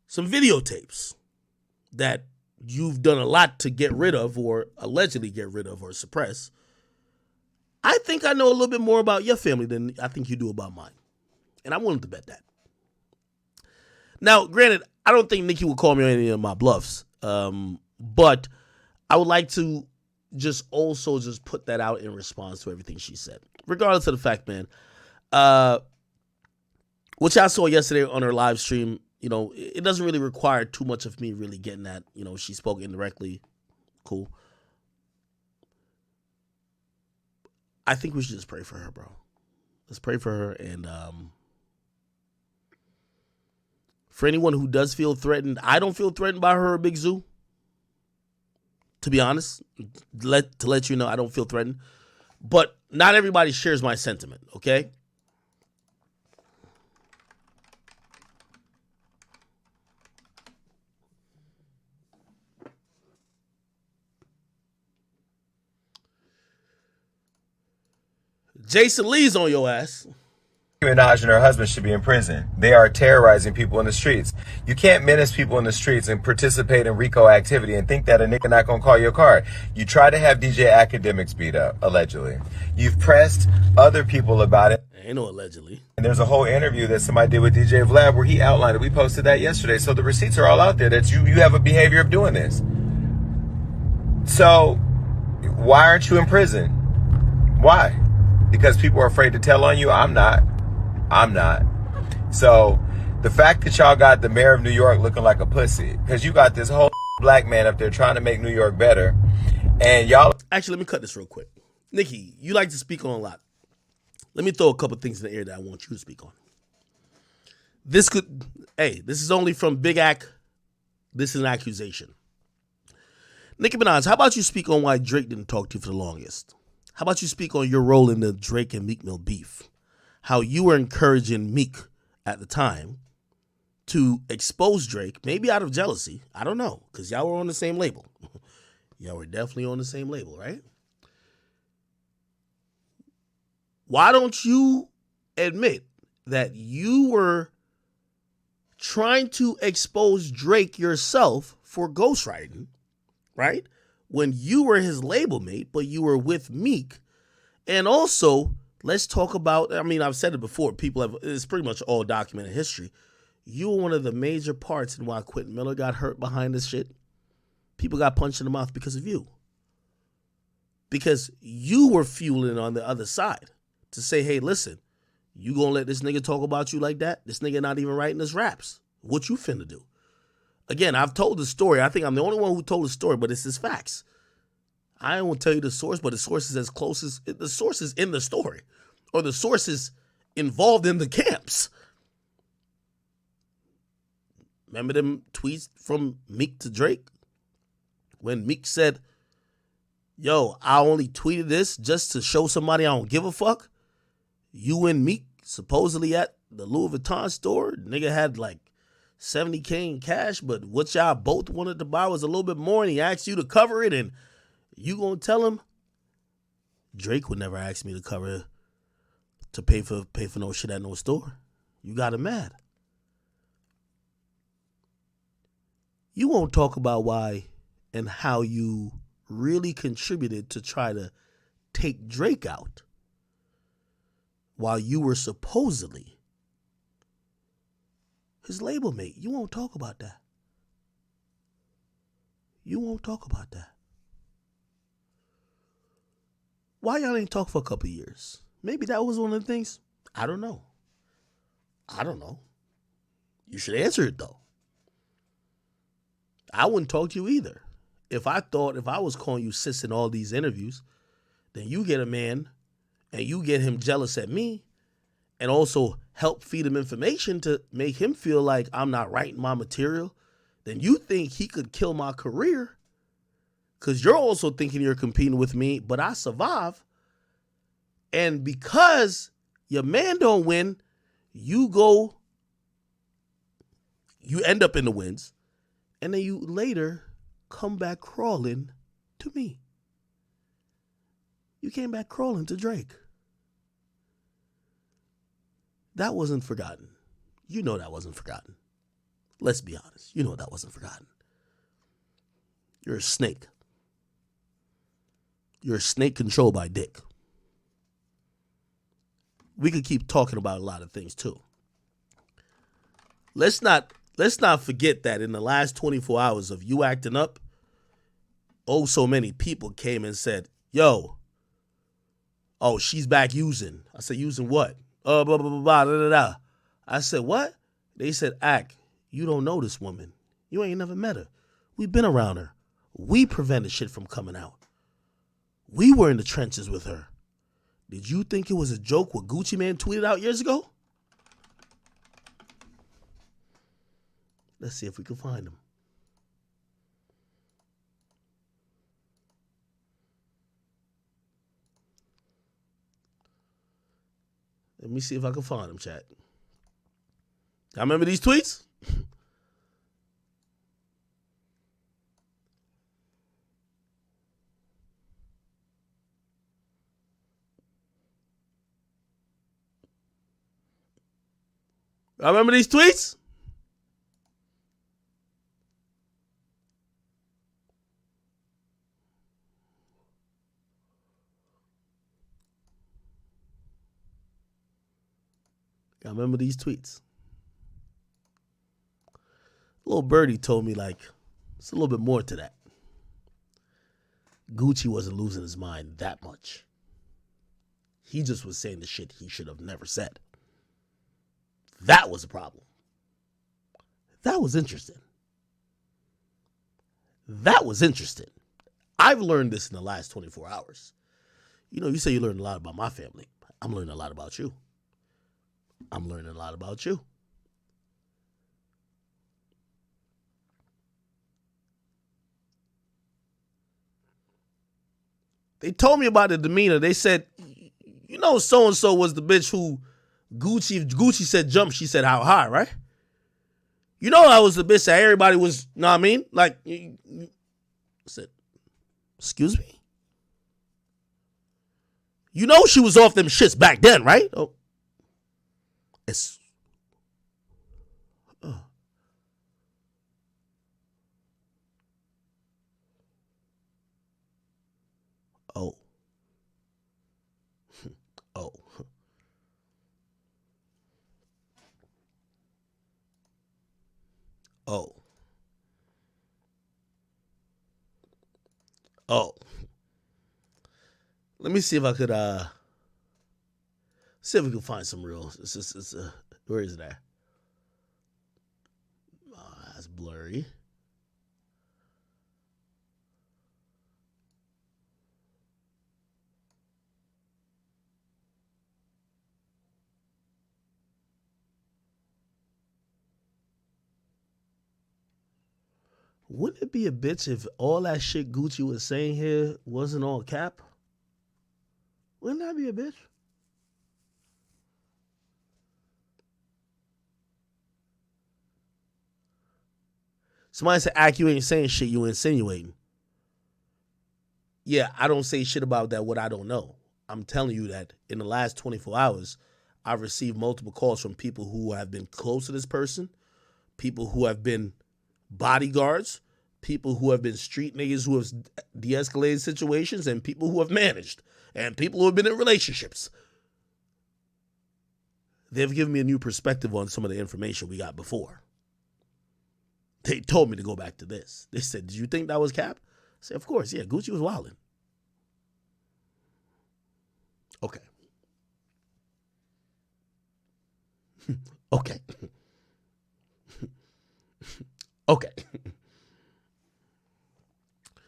some videotapes that you've done a lot to get rid of or allegedly get rid of or suppress. I think I know a little bit more about your family than I think you do about mine. And I'm willing to bet that. Now, granted, I don't think Nikki will call me on any of my bluffs. But I would like to just put that out in response to everything she said. Regardless of the fact, man, which I saw yesterday on her live stream, it doesn't really require too much of me really getting that. She spoke indirectly. Cool. I think we should just pray for her, bro. Let's pray for her. And for anyone who does feel threatened, I don't feel threatened by her, Big Zoo. To be honest, to let you know, I don't feel threatened. But not everybody shares my sentiment, okay? Jason Lee's on your ass. Minaj and her husband should be in prison. They are terrorizing people in the streets. You can't menace people in the streets and participate in RICO activity and think that a nigga not gonna call your car. You try to have DJ Akademiks beat up, allegedly. You've pressed other people about it. Ain't no allegedly. And there's a whole interview that somebody did with DJ Vlad where he outlined it. We posted that yesterday. So the receipts are all out there that you have a behavior of doing this. So why aren't you in prison? Why? Because people are afraid to tell on you? I'm not. So the fact that y'all got the mayor of New York looking like a pussy, because you got this whole black man up there trying to make New York better, and y'all... Actually, let me cut this real quick. Nikki, you like to speak on a lot. Let me throw a couple things in the air that I want you to speak on. This is only from Big Ack. This is an accusation. Nicki Minaj, how about you speak on why Drake didn't talk to you for the longest? How about you speak on your role in the Drake and Meek Mill beef? How you were encouraging Meek at the time to expose Drake, maybe out of jealousy. I don't know, because y'all were on the same label. Y'all were definitely on the same label, right? Why don't you admit that you were trying to expose Drake yourself for ghostwriting, right? When you were his label mate, but you were with Meek. And also, let's talk about, I mean, I've said it before, it's pretty much all documented history. You were one of the major parts in why Quentin Miller got hurt behind this shit. People got punched in the mouth because of you. Because you were fueling on the other side to say, hey, listen, you gonna let this nigga talk about you like that? This nigga not even writing his raps. What you finna do? Again, I've told the story. I think I'm the only one who told the story, but it's his facts. I won't tell you the source, but the source is as close as the source is in the story, or the source is involved in the camps. Remember them tweets from Meek to Drake? When Meek said, yo, I only tweeted this just to show somebody I don't give a fuck. You and Meek supposedly at the Louis Vuitton store. Nigga had like $70K in cash, but what y'all both wanted to buy was a little bit more, and he asked you to cover it, and you gonna tell him? Drake would never ask me to cover, to pay for no shit at no store. You got him mad. You won't talk about why and how you really contributed to try to take Drake out while you were supposedly his label mate. You won't talk about that. You won't talk about that. Why y'all ain't talk for a couple years? Maybe that was one of the things. I don't know. You should answer it though. I wouldn't talk to you either. If I was calling you sis in all these interviews, then you get a man and you get him jealous at me and also help feed him information to make him feel like I'm not writing my material, then you think he could kill my career because you're also thinking you're competing with me, but I survive. And because your man don't win, you end up in the wins, and then you later come back crawling to me. You came back crawling to Drake. That wasn't forgotten. You know that wasn't forgotten. Let's be honest. You know that wasn't forgotten. You're a snake. You're a snake controlled by dick. We could keep talking about a lot of things too. Let's not forget that in the last 24 hours of you acting up, so many people came and said, yo, she's back using. I said, using what? Blah, blah, blah, blah, da, da, da. I said, what? They said, you don't know this woman. You ain't never met her. We've been around her. We prevented shit from coming out. We were in the trenches with her. Did you think it was a joke what Gucci Mane tweeted out years ago? Let's see if we can find him. Let me see if I can find him, chat. Y'all remember these tweets? Y'all remember these tweets? Y'all remember these tweets? Little birdie told me, like, it's a little bit more to that. Gucci wasn't losing his mind that much. He just was saying the shit he should have never said. That was a problem. That was interesting. I've learned this in the last 24 hours. You know, you say you learned a lot about my family. I'm learning a lot about you. They told me about the demeanor. They said, you know, so-and-so was the bitch who Gucci said jump, she said how high, right? You know I was the bitch that everybody was, know what I mean? Like, I said, excuse me? You know she was off them shits back then, right? Oh. Oh. Oh. Let me see if I could see if we can find some real. Where is that? That's blurry. Wouldn't it be a bitch if all that shit Gucci was saying here wasn't all cap? Wouldn't that be a bitch? Somebody said, Ack, you ain't saying shit, you insinuating. Yeah, I don't say shit about that, what I don't know. I'm telling you that in the last 24 hours, I've received multiple calls from people who have been close to this person, people who have been bodyguards, people who have been street niggas who have de-escalated situations, and people who have managed, and people who have been in relationships. They've given me a new perspective on some of the information we got before. They told me to go back to this. They said, did you think that was cap? I said, of course, yeah, Gucci was wilding. Okay. Okay. Okay.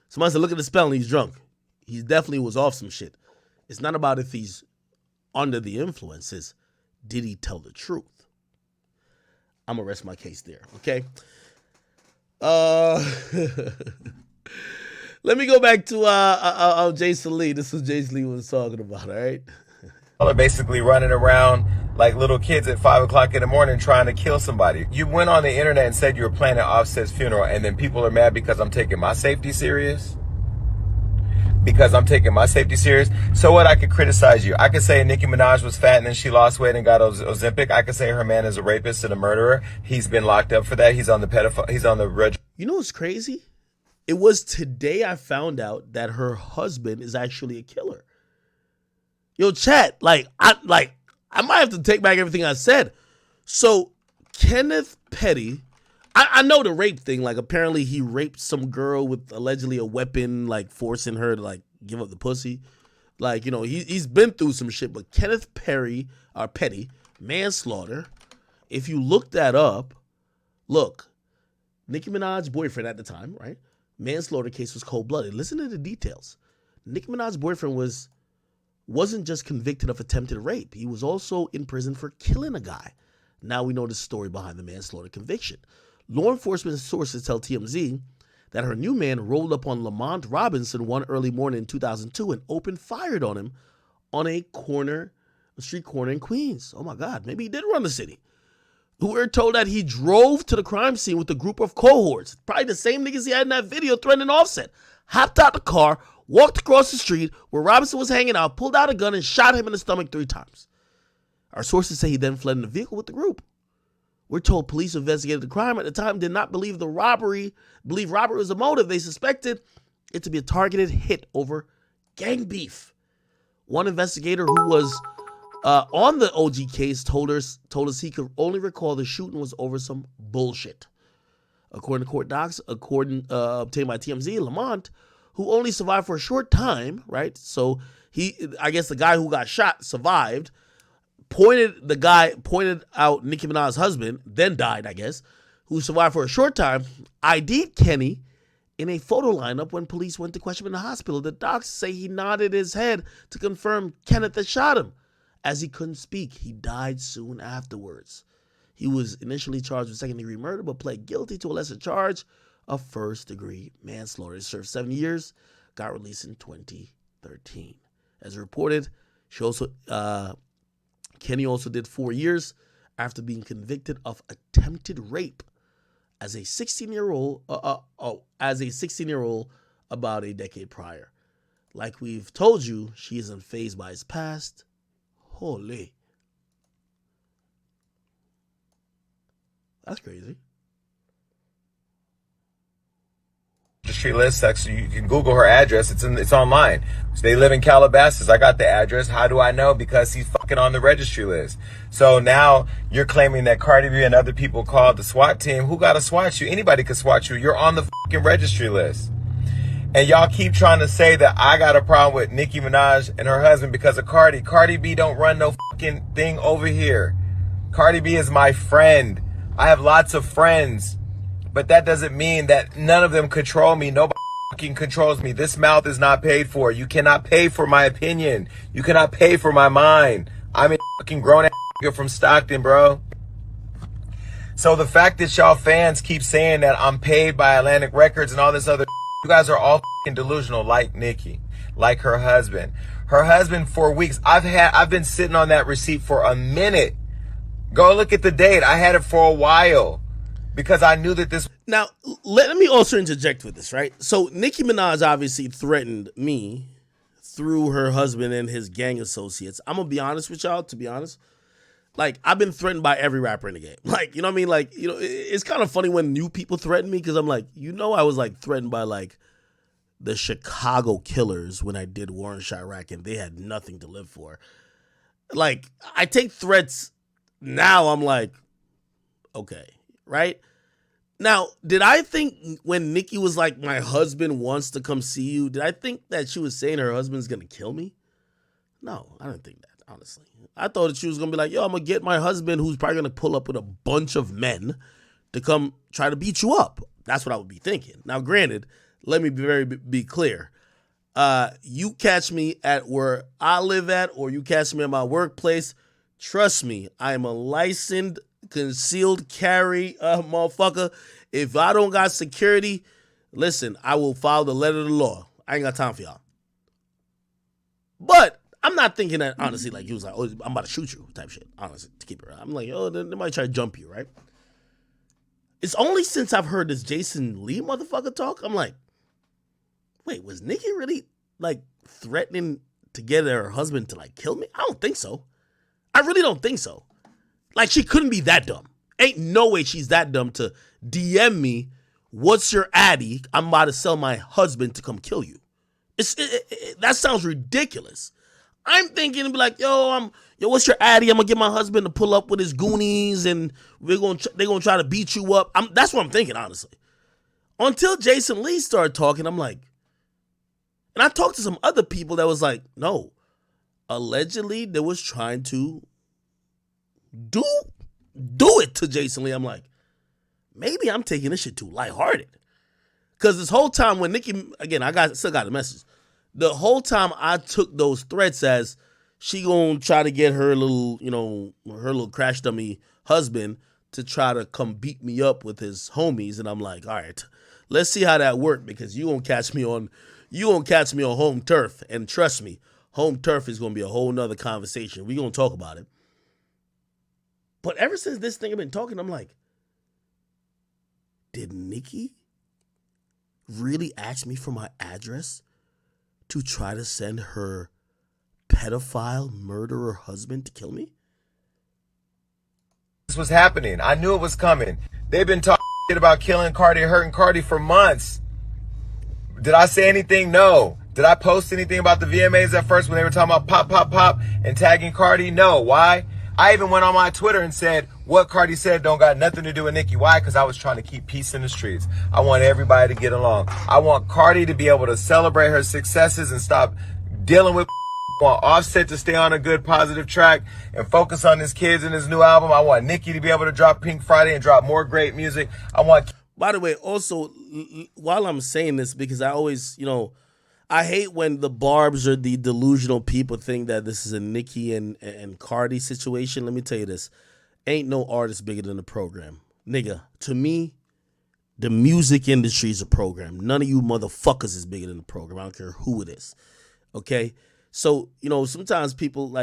Somebody said, look at the spelling, he's drunk. He definitely was off some shit. It's not about if he's under the influences. Did he tell the truth? I'm going to rest my case there, okay? Let me go back to Jason Lee. This is Jason Lee was talking about, all right? Are basically running around like little kids at 5 o'clock in the morning trying to kill somebody. You went on the internet and said you were planning Offset's funeral, and then people are mad because I'm taking my safety serious? Because I'm taking my safety serious? So what, I could criticize you. I could say Nicki Minaj was fat and then she lost weight and got Ozempic. I could say her man is a rapist and a murderer. He's been locked up for that. He's on the pedophile. He's on the... You know what's crazy? It was today I found out that her husband is actually a killer. Yo, chat, I might have to take back everything I said. So Kenneth Petty, I know the rape thing. Like, apparently he raped some girl with allegedly a weapon, like forcing her to like give up the pussy. Like, you know, he's been through some shit. But Kenneth Petty, manslaughter. If you look that up, look, Nicki Minaj's boyfriend at the time, right? Manslaughter case was cold-blooded. Listen to the details. Nicki Minaj's boyfriend wasn't just convicted of attempted rape. He was also in prison for killing a guy. Now we know the story behind the manslaughter conviction. Law enforcement sources tell TMZ that her new man rolled up on Lamont Robinson one early morning in 2002 and opened fire on him on a street corner in Queens. Oh my God, maybe he did run the city. We're told that he drove to the crime scene with a group of cohorts, probably the same niggas he had in that video threatening Offset, hopped out the car, walked across the street where Robinson was hanging out, pulled out a gun, and shot him in the stomach 3 times. Our sources say he then fled in the vehicle with the group. We're told police who investigated the crime at the time did not believe robbery was a motive. They suspected it to be a targeted hit over gang beef. One investigator who was on the OG case told us he could only recall the shooting was over some bullshit. According to court docs, obtained by TMZ, Lamont, who only survived for a short time, right? So I guess the guy who got shot survived, pointed out Nicki Minaj's husband, then died, I guess, who survived for a short time, ID'd Kenny in a photo lineup when police went to question him in the hospital. The docs say he nodded his head to confirm Kenneth had shot him. As he couldn't speak, he died soon afterwards. He was initially charged with second-degree murder, but pled guilty to a lesser charge of first-degree manslaughter. He served 7 years, got released in 2013. As reported, Kenny also did 4 years after being convicted of attempted rape as a 16-year-old. About a decade prior. Like we've told you, she isn't fazed by his past. Holy. That's crazy. registry list. Actually, you can Google her address. It's online. They live in Calabasas. I got the address. How do I know? Because he's fucking on the registry list. So now you're claiming that Cardi B and other people called the SWAT team. Who got to SWAT you? Anybody could SWAT you. You're on the fucking registry list. And y'all keep trying to say that I got a problem with Nicki Minaj and her husband because of Cardi. Cardi B don't run no fucking thing over here. Cardi B is my friend. I have lots of friends. But that doesn't mean that none of them control me. Nobody fucking controls me. This mouth is not paid for. You cannot pay for my opinion. You cannot pay for my mind. I'm a fucking grown ass from Stockton, bro. So the fact that y'all fans keep saying that I'm paid by Atlantic Records and all this other, you guys are all fucking delusional, like Nikki, like her husband. Her husband for weeks. I've been sitting on that receipt for a minute. Go look at the date. I had it for a while. Because I knew that this... Now, let me also interject with this, right? So, Nicki Minaj obviously threatened me through her husband and his gang associates. I'm going to be honest with y'all, to be honest. Like, I've been threatened by every rapper in the game. Like, you know what I mean? Like, you know, it's kind of funny when new people threaten me because I'm like, you know, I was like threatened by like the Chicago Killers when I did War in Chirac and they had nothing to live for. Like, I take threats now, I'm like, okay, right? Now, did I think when Nikki was like, my husband wants to come see you, did I think that she was saying her husband's going to kill me? No, I didn't think that, honestly. I thought that she was going to be like, yo, I'm going to get my husband who's probably going to pull up with a bunch of men to come try to beat you up. That's what I would be thinking. Now, granted, let me be clear. You catch me at where I live at or you catch me at my workplace, trust me, I am a licensed concealed carry motherfucker. If I don't got security, listen, I will follow the letter of the law. I ain't got time for y'all. But I'm not thinking that, honestly, like he was like, oh, I'm about to shoot you type shit, honestly, to keep it around. I'm like, oh, they might try to jump you, right? It's only since I've heard this Jason Lee motherfucker talk, I'm like, wait, was Nicki really, like, threatening to get her husband to, like, kill me? I don't think so. I really don't think so. Like, she couldn't be that dumb. Ain't no way she's that dumb to DM me, what's your addy? I'm about to sell my husband to come kill you. That sounds ridiculous. I'm thinking to be like, yo, what's your addy? I'm going to get my husband to pull up with his goonies and they're going to try to beat you up. That's what I'm thinking, honestly. Until Jason Lee started talking, I'm like, and I talked to some other people that was like, no, allegedly they was trying to do it to Jason Lee. I'm like, maybe I'm taking this shit too lighthearted. Because this whole time when Nicki, again, still got the message. The whole time I took those threats as she gonna try to get her little, her little crash dummy husband to try to come beat me up with his homies. And I'm like, all right, let's see how that worked because you gonna catch me on home turf. And trust me, home turf is gonna be a whole nother conversation. We gonna talk about it. But ever since this thing I've been talking, I'm like, did Nicki really ask me for my address to try to send her pedophile murderer husband to kill me? This was happening. I knew it was coming. They've been talking shit about killing Cardi and hurting Cardi for months. Did I say anything? No. Did I post anything about the VMAs at first when they were talking about pop, pop, pop and tagging Cardi? No. Why? I even went on my Twitter and said, what Cardi said don't got nothing to do with Nicki. Why? Because I was trying to keep peace in the streets. I want everybody to get along. I want Cardi to be able to celebrate her successes and stop dealing with. I want Offset to stay on a good, positive track and focus on his kids and his new album. I want Nicki to be able to drop Pink Friday and drop more great music. I want... By the way, also, while I'm saying this, because I always, I hate when the barbs or the delusional people think that this is a Nicki and Cardi situation. Let me tell you this. Ain't no artist bigger than the program. Nigga, to me, the music industry is a program. None of you motherfuckers is bigger than the program. I don't care who it is. Okay? So, sometimes people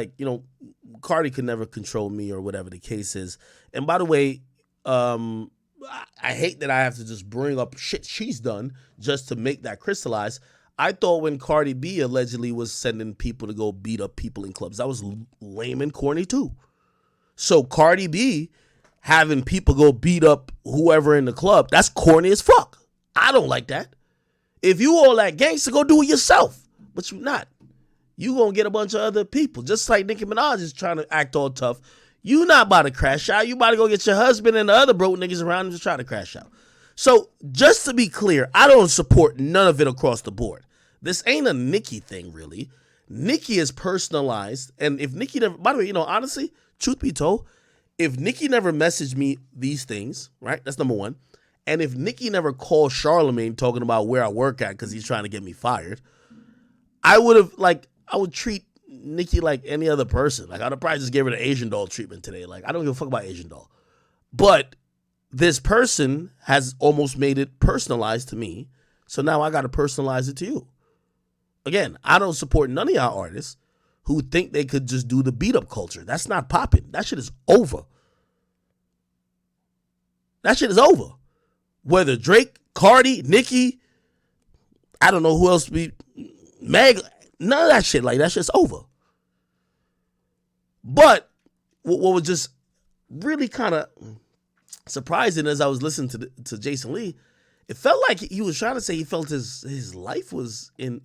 Cardi can never control me or whatever the case is. And by the way, I hate that I have to just bring up shit she's done just to make that crystallize. I thought when Cardi B allegedly was sending people to go beat up people in clubs, that was lame and corny too. So Cardi B having people go beat up whoever in the club, that's corny as fuck. I don't like that. If you all that gangster, go do it yourself. But you not. You gonna get a bunch of other people. Just like Nicki Minaj is trying to act all tough. You not about to crash out. You about to go get your husband and the other broke niggas around and just try to crash out. So just to be clear, I don't support none of it across the board. This ain't a Nicki thing, really. Nicki is personalized. And if Nicki never, by the way, honestly, truth be told, if Nicki never messaged me these things, right? That's number one. And if Nicki never called Charlamagne talking about where I work at because he's trying to get me fired, I would treat Nicki like any other person. Like, I'd have probably just gave her the Asian doll treatment today. Like, I don't give a fuck about Asian doll. But this person has almost made it personalized to me. So now I got to personalize it to you. Again, I don't support none of y'all artists who think they could just do the beat up culture. That's not popping. That shit is over. That shit is over. Whether Drake, Cardi, Nicki, I don't know who else Meg, none of that shit. Like, that shit's over. But what was just really kind of surprising as I was listening to Jason Lee, it felt like he was trying to say he felt his life was in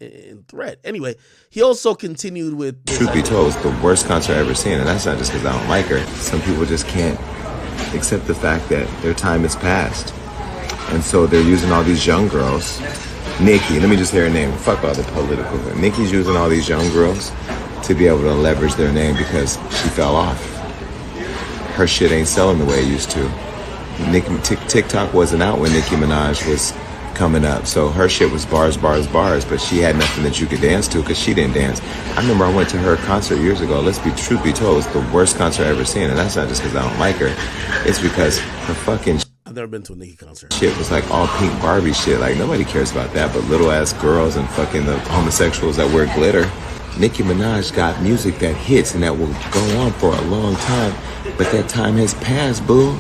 threat. Anyway, he also continued with... Truth be told, it's the worst concert I've ever seen, and that's not just because I don't like her. Some people just can't accept the fact that their time is past. And so they're using all these young girls. Nicki, let me just hear her name. Fuck all the political. Nicki's using all these young girls to be able to leverage their name because she fell off. Her shit ain't selling the way it used to. TikTok wasn't out when Nicki Minaj was coming up, so her shit was bars, but she had nothing that you could dance to because she didn't dance. I remember I went to her concert years ago. Truth be told, it's the worst concert I've ever seen, and that's not just because I don't like her. It's because her fucking... I've never been to a Nicki concert. Shit was like all pink Barbie shit. Like, nobody cares about that but little ass girls and fucking the homosexuals that wear glitter. Nicki Minaj got music that hits and that will go on for a long time, but that time has passed, boo.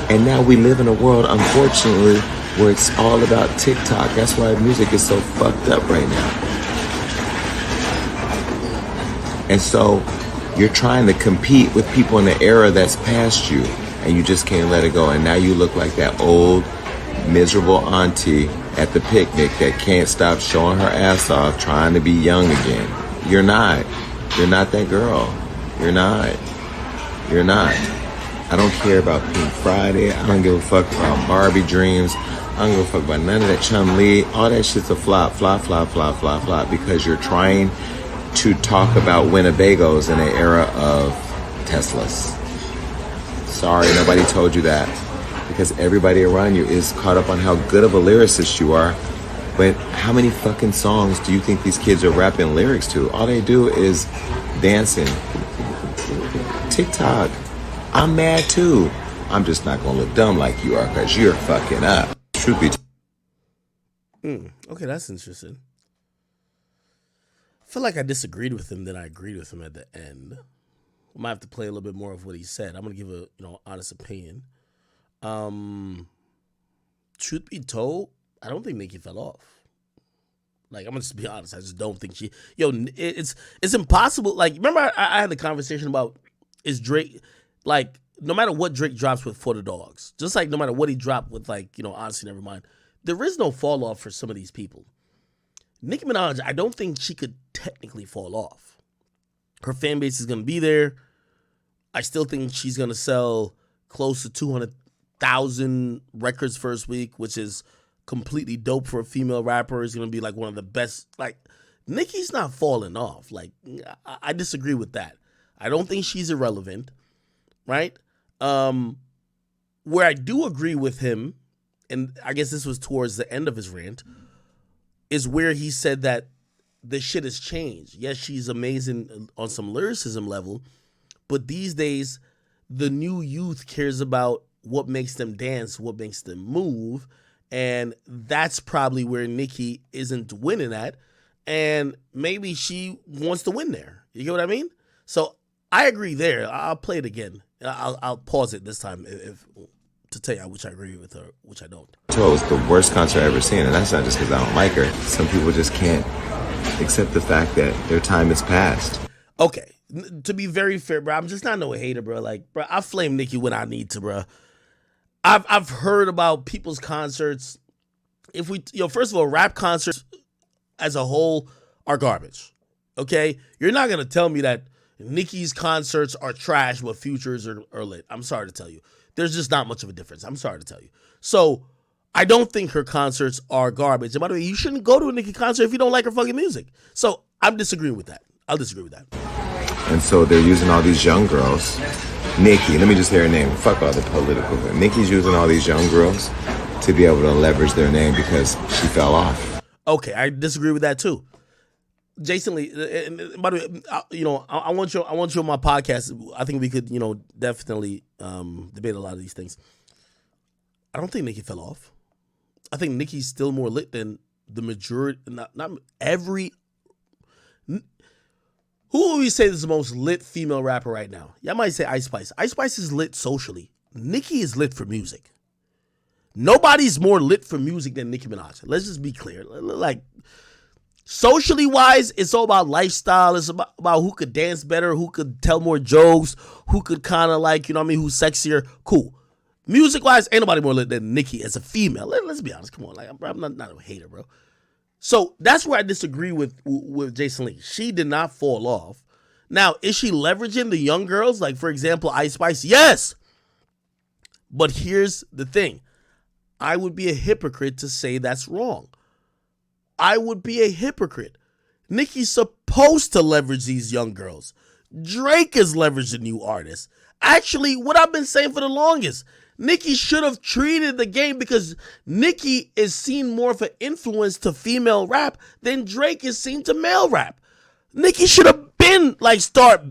And now we live in a world, unfortunately, where it's all about TikTok. That's why music is so fucked up right now. And so you're trying to compete with people in the era that's past you, and you just can't let it go. And now you look like that old, miserable auntie at the picnic that can't stop showing her ass off, trying to be young again. You're not. You're not that girl. You're not. You're not. I don't care about Pink Friday. I don't give a fuck about Barbie Dreams. I don't give a fuck about none of that Chun-Li. All that shit's a flop, because you're trying to talk about Winnebagos in an era of Teslas. Sorry, nobody told you that. Because everybody around you is caught up on how good of a lyricist you are. But how many fucking songs do you think these kids are rapping lyrics to? All they do is dancing. TikTok. I'm mad too. I'm just not gonna look dumb like you are because you're fucking up. Truth be Okay, that's interesting. I feel like I disagreed with him, then I agreed with him at the end. I might have to play a little bit more of what he said. I'm gonna give a honest opinion. Truth be told, I don't think Nicki fell off. Like, I'm gonna just be honest. I just don't think she. It's impossible. Like, remember I had the conversation about is Drake. Like, no matter what Drake drops with For the Dogs, just like no matter what he dropped with, like, Honestly Nevermind, there is no fall off for some of these people. Nicki Minaj, I don't think she could technically fall off. Her fan base is going to be there. I still think she's going to sell close to 200,000 records first week, which is completely dope for a female rapper. It's going to be like one of the best. Like, Nicki's not falling off. Like, I disagree with that. I don't think she's irrelevant. Right? Where I do agree with him, and I guess this was towards the end of his rant, is where he said that the shit has changed. Yes, she's amazing on some lyricism level, but these days, the new youth cares about what makes them dance, what makes them move, and that's probably where Nicki isn't winning at, and maybe she wants to win there. You get what I mean? So I agree there. I'll play it again. I'll pause it this time if to tell you which I agree with her, which I don't. So it's the worst concert I've ever seen, and that's not just because I don't like her. Some people just can't accept the fact that their time is past. Okay, to be very fair, bro, I'm just not no hater, bro. Like, bro, I flame Nicki when I need to, bro. I've heard about people's concerts. first of all, rap concerts as a whole are garbage. Okay? You're not going to tell me that Nicki's concerts are trash, but Future's are lit. I'm sorry to tell you. There's just not much of a difference. I'm sorry to tell you. So, I don't think her concerts are garbage. And by the way, you shouldn't go to a Nicki concert if you don't like her fucking music. So, I'm disagreeing with that. I'll disagree with that. And so they're using all these young girls. Nicki, let me just hear her name. Fuck all the political. Nicki's using all these young girls to be able to leverage their name because she fell off. Okay, I disagree with that too. Jason Lee, and by the way, I want you on my podcast. I think we could, definitely debate a lot of these things. I don't think Nicki fell off. I think Nicki's still more lit than the majority, not every. Who would we say is the most lit female rapper right now? Yeah, I might say Ice Spice. Ice Spice is lit socially. Nicki is lit for music. Nobody's more lit for music than Nicki Minaj. Let's just be clear. Like, socially wise, it's all about lifestyle. It's about who could dance better, who could tell more jokes, who could kind of like, who's sexier. Cool. Music wise, ain't nobody more lit than Nicki as a female. Let's be honest. Come on. Like, I'm not a hater, bro. So that's where I disagree with Jason Lee. She did not fall off. Now, is she leveraging the young girls? Like, for example, Ice Spice? Yes. But here's the thing. I would be a hypocrite to say that's wrong. I would be a hypocrite. Nicki's supposed to leverage these young girls. Drake has leveraged a new artist. Actually, what I've been saying for the longest, Nicki should have treated the game because Nicki is seen more of an influence to female rap than Drake is seen to male rap. Nicki should have been start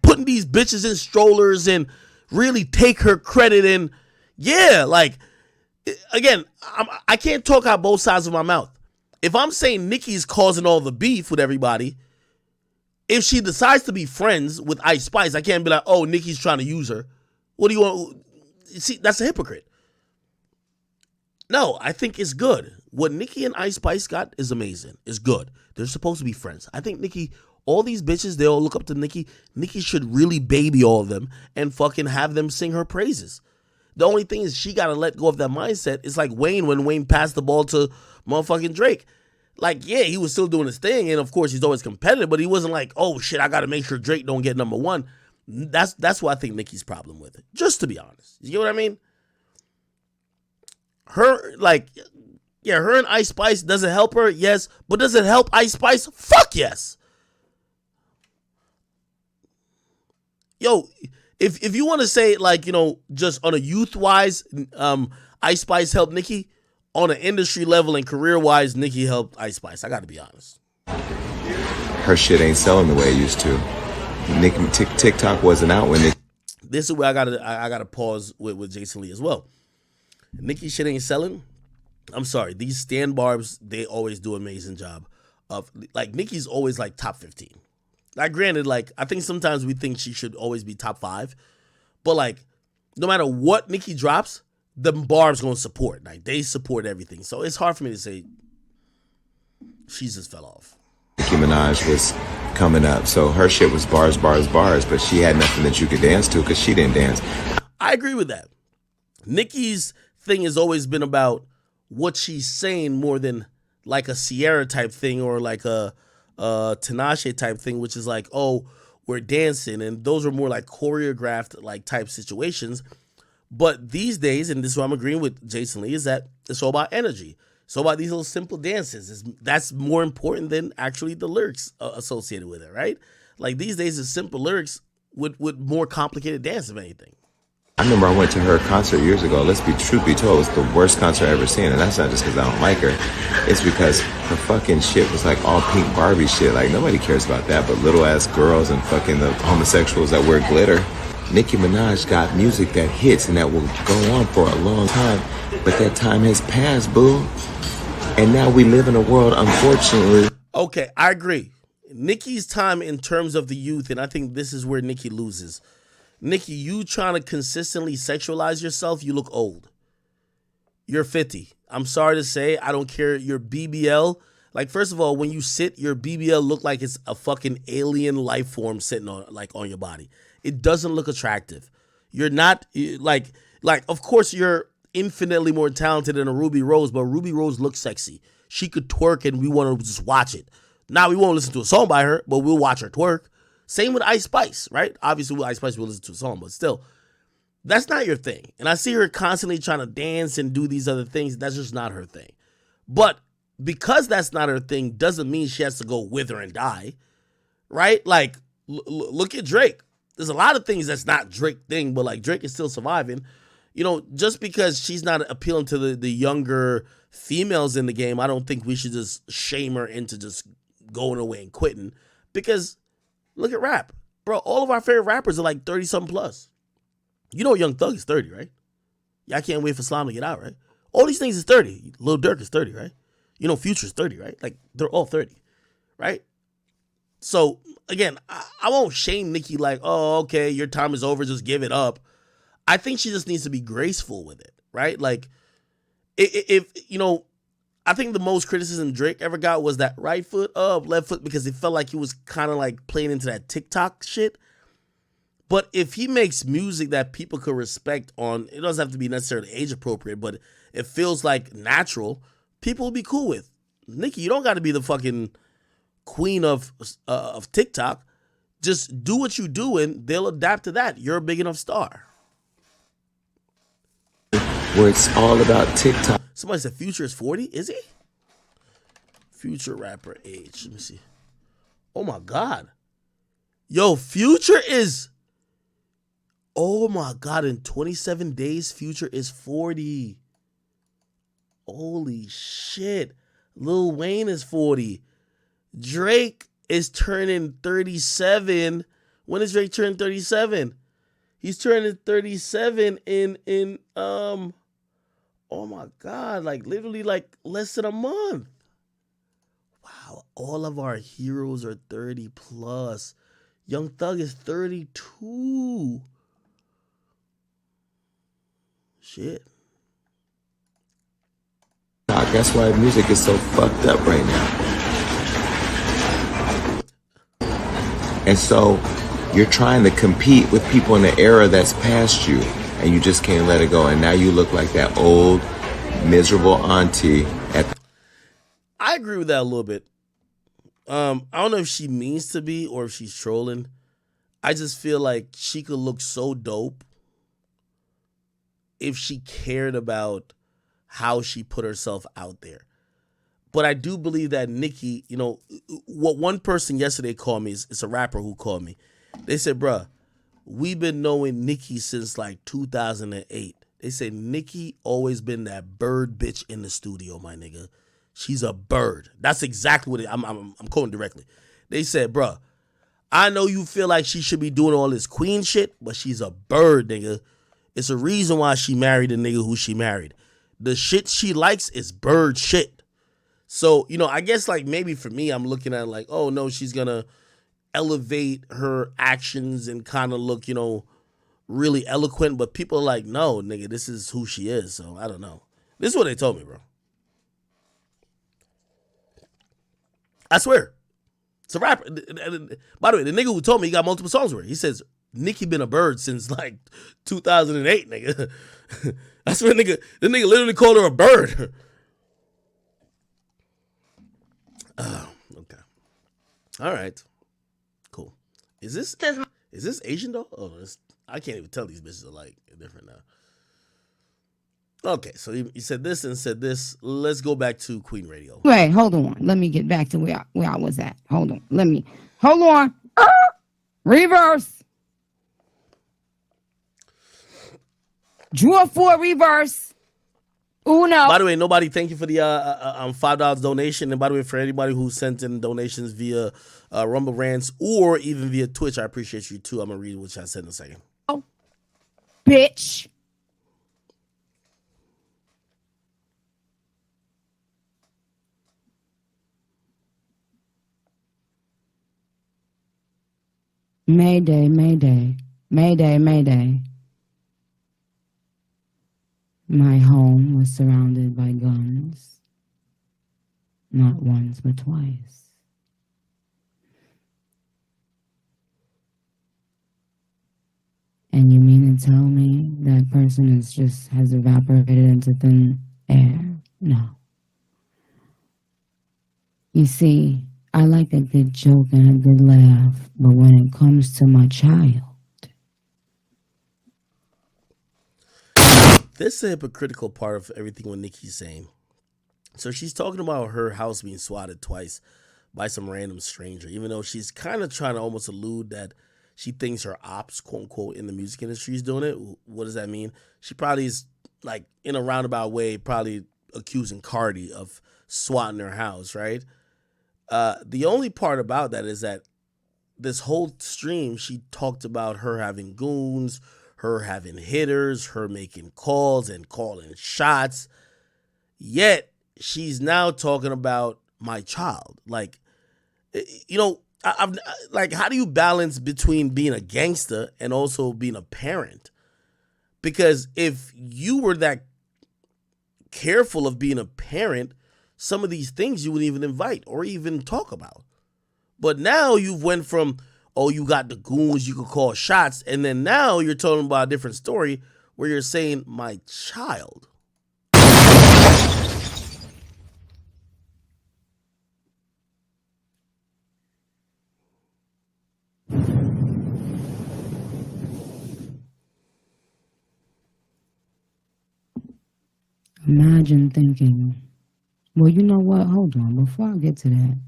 putting these bitches in strollers and really take her credit. And yeah, again, I can't talk out both sides of my mouth. If I'm saying Nicki's causing all the beef with everybody, if she decides to be friends with Ice Spice, I can't be like, oh, Nicki's trying to use her. What do you want? See, that's a hypocrite. No, I think it's good. What Nicki and Ice Spice got is amazing. It's good. They're supposed to be friends. I think Nicki, all these bitches, they all look up to Nicki. Nicki should really baby all of them and fucking have them sing her praises. The only thing is she got to let go of that mindset. It's like Wayne when Wayne passed the ball to motherfucking Drake. Yeah, he was still doing his thing, and of course he's always competitive, but he wasn't like, oh shit, I got to make sure Drake don't get number one. That's what I think Nicki's problem with it. Just to be honest. You get what I mean? Her and Ice Spice, does it help her? Yes. But does it help Ice Spice? Fuck yes. Yo, if you want to say just on a youth-wise, Ice Spice helped Nicki, on an industry level and career-wise, Nicki helped Ice Spice. I got to be honest. Her shit ain't selling the way it used to. TikTok wasn't out when it. This is where I gotta pause with Jason Lee as well. Nicki shit ain't selling. I'm sorry. These stand barbs, they always do an amazing job of Nicki's always top 15. Granted, I think sometimes we think she should always be top 5, but no matter what Nicki drops, the barbs gonna support. They support everything. So it's hard for me to say she just fell off. Nicki Minaj was coming up, so her shit was bars, but she had nothing that you could dance to because she didn't dance. I agree with that. Nicki's thing has always been about what she's saying more than a Sierra type thing or a Tinashe type thing, which is oh, we're dancing, and those are more choreographed type situations. But these days, and this is what I'm agreeing with Jason Lee, is that it's all about energy. It's all about these little simple dances. That's more important than actually the lyrics associated with it, right? These days, it's simple lyrics with more complicated dance, if anything. I remember I went to her concert years ago. Truth be told, it's the worst concert I've ever seen. And that's not just because I don't like her. It's because her fucking shit was all pink Barbie shit. Nobody cares about that but little ass girls and fucking the homosexuals that wear glitter. Nicki Minaj got music that hits and that will go on for a long time. But that time has passed, boo. And now we live in a world, unfortunately. Okay, I agree. Nicki's time in terms of the youth, and I think this is where Nicki loses. Nicki, you trying to consistently sexualize yourself, you look old. You're 50. I'm sorry to say, I don't care. Your BBL, first of all, when you sit, your BBL look like it's a fucking alien life form sitting on on your body. It doesn't look attractive. You're not of course infinitely more talented than a Ruby Rose, but Ruby Rose looks sexy. She could twerk and we want to just watch it. Now we won't listen to a song by her, but we'll watch her twerk. Same with Ice Spice, right? Obviously with Ice Spice we'll listen to a song, but still, that's not your thing. And I see her constantly trying to dance and do these other things. That's just not her thing. But because that's not her thing doesn't mean she has to go wither and die, right? Like, look at Drake. There's a lot of things that's not Drake thing, but like Drake is still surviving. You know, just because she's not appealing to the younger females in the game, I don't think we should just shame her into just going away and quitting. Because look at rap. Bro, all of our favorite rappers are like 30-something plus. You know Young Thug is 30, right? Yeah, I can't wait for Slime to get out, right? All these things is 30. Lil Durk is 30, right? You know Future is 30, right? Like, they're all 30, right? So, again, I won't shame Nicki like, oh, okay, your time is over, just give it up. I think she just needs to be graceful with it, right? Like, if you know, I think the most criticism Drake ever got was that right foot up, left foot, because it felt like he was kind of like playing into that TikTok shit. But if he makes music that people could respect on, it doesn't have to be necessarily age appropriate, but it feels like natural, people will be cool with. Nicki, you don't got to be the fucking queen of TikTok. Just do what you do and they'll adapt to that. You're a big enough star. Where it's all about TikTok. Somebody said Future is 40. Is he? Future rapper age. Let me see. Oh my God. Yo, Future is... Oh my God, in 27 days, Future is 40. Holy shit. Lil Wayne is 40. Drake is turning 37. When is Drake turning 37? He's turning 37 in oh my God, like literally like less than a month. Wow, all of our heroes are 30 plus. Young Thug is 32. Shit. That's why music is so fucked up right now. And so you're trying to compete with people in the era that's past you, and you just can't let it go. And now you look like that old, miserable auntie at the... I agree with that a little bit. I don't know if she means to be or if she's trolling. I just feel like she could look so dope if she cared about how she put herself out there. But I do believe that Nicki, you know, what one person yesterday called me, it's a rapper who called me. They said, bruh, we've been knowing Nicki since like 2008. They said Nicki always been that bird bitch in the studio, my nigga. She's a bird. That's exactly what I'm quoting directly. They said, bruh, I know you feel like she should be doing all this queen shit, but she's a bird, nigga. It's a reason why she married the nigga who she married. The shit she likes is bird shit. So, you know, I guess like maybe for me, I'm looking at it like, oh no, she's gonna elevate her actions and kind of look, you know, really eloquent. But people are like, no, nigga, this is who she is. So I don't know. This is what they told me, bro. I swear. It's a rapper. By the way, the nigga who told me he got multiple songs with her. He says, Nicki been a bird since like 2008, nigga. I swear, the nigga literally called her a bird. Oh, okay. All right. Cool. Is this Asian though? Oh, I can't even tell these bitches are like different now. Okay, so he said this and said this. Let's go back to Queen Radio. Wait, hold on. Let me get back to where I was at. Hold on. Hold on. Reverse. Drew a 4 reverse. Uno. By the way, nobody, thank you for the $5 donation. And by the way, for anybody who sent in donations via Rumble Rants or even via Twitch, I appreciate you too. I'm gonna read what I said in a second. Oh, bitch. Mayday, mayday, mayday, mayday. My home was surrounded by guns, not once but twice. And you mean to tell me that person is just has evaporated into thin air? No. You see, I like a good joke and a good laugh, but when it comes to my child, This is a hypocritical part of everything what Nikki's saying. So she's talking about her house being swatted twice by some random stranger, even though she's kind of trying to almost allude that she thinks her ops, quote unquote, in the music industry is doing it. What does that mean? She probably is, like, in a roundabout way, probably accusing Cardi of swatting her house, right? The only part about that is that this whole stream, she talked about her having goons, her having hitters, her making calls and calling shots. Yet she's now talking about my child. Like, you know, I'm like, how do you balance between being a gangster and also being a parent? Because if you were that careful of being a parent, some of these things you wouldn't even invite or even talk about. But now you've went from, oh, you got the goons, you could call shots, and then now you're talking about a different story where you're saying my child. imagine thinking, well, you know what? Hold on. Before I get to that,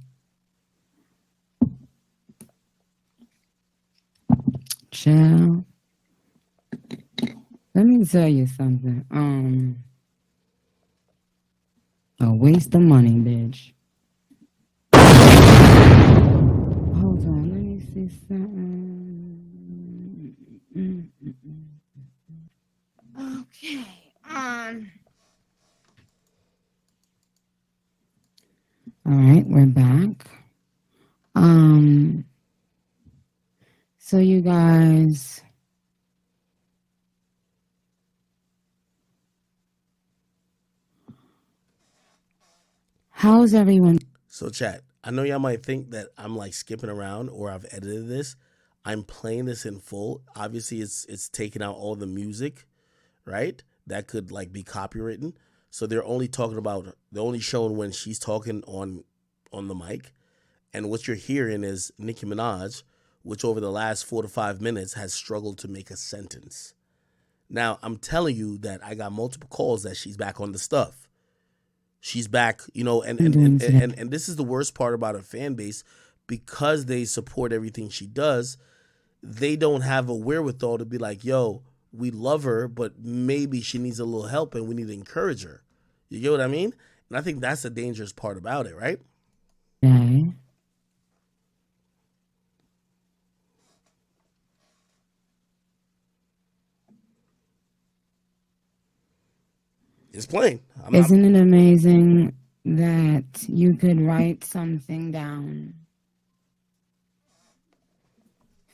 child, let me tell you something. A waste of money, bitch. Hold on, let me see something. Okay. All right, we're back. So you guys, how's everyone? So chat, I know y'all might think that I'm like skipping around or I've edited this. I'm playing this in full. Obviously it's taking out all the music, right? That could like be copywritten. So they're only showing when she's talking on the mic. And what you're hearing is Nicki Minaj, which over the last 4 to 5 minutes has struggled to make a sentence. Now, I'm telling you that I got multiple calls that she's back on the stuff. She's back, you know, and this is the worst part about her fan base, because they support everything she does. They don't have a wherewithal to be like, yo, we love her, but maybe she needs a little help and we need to encourage her. You get what I mean? And I think that's the dangerous part about it, right? Okay. It's plain. Isn't it amazing that you could write something down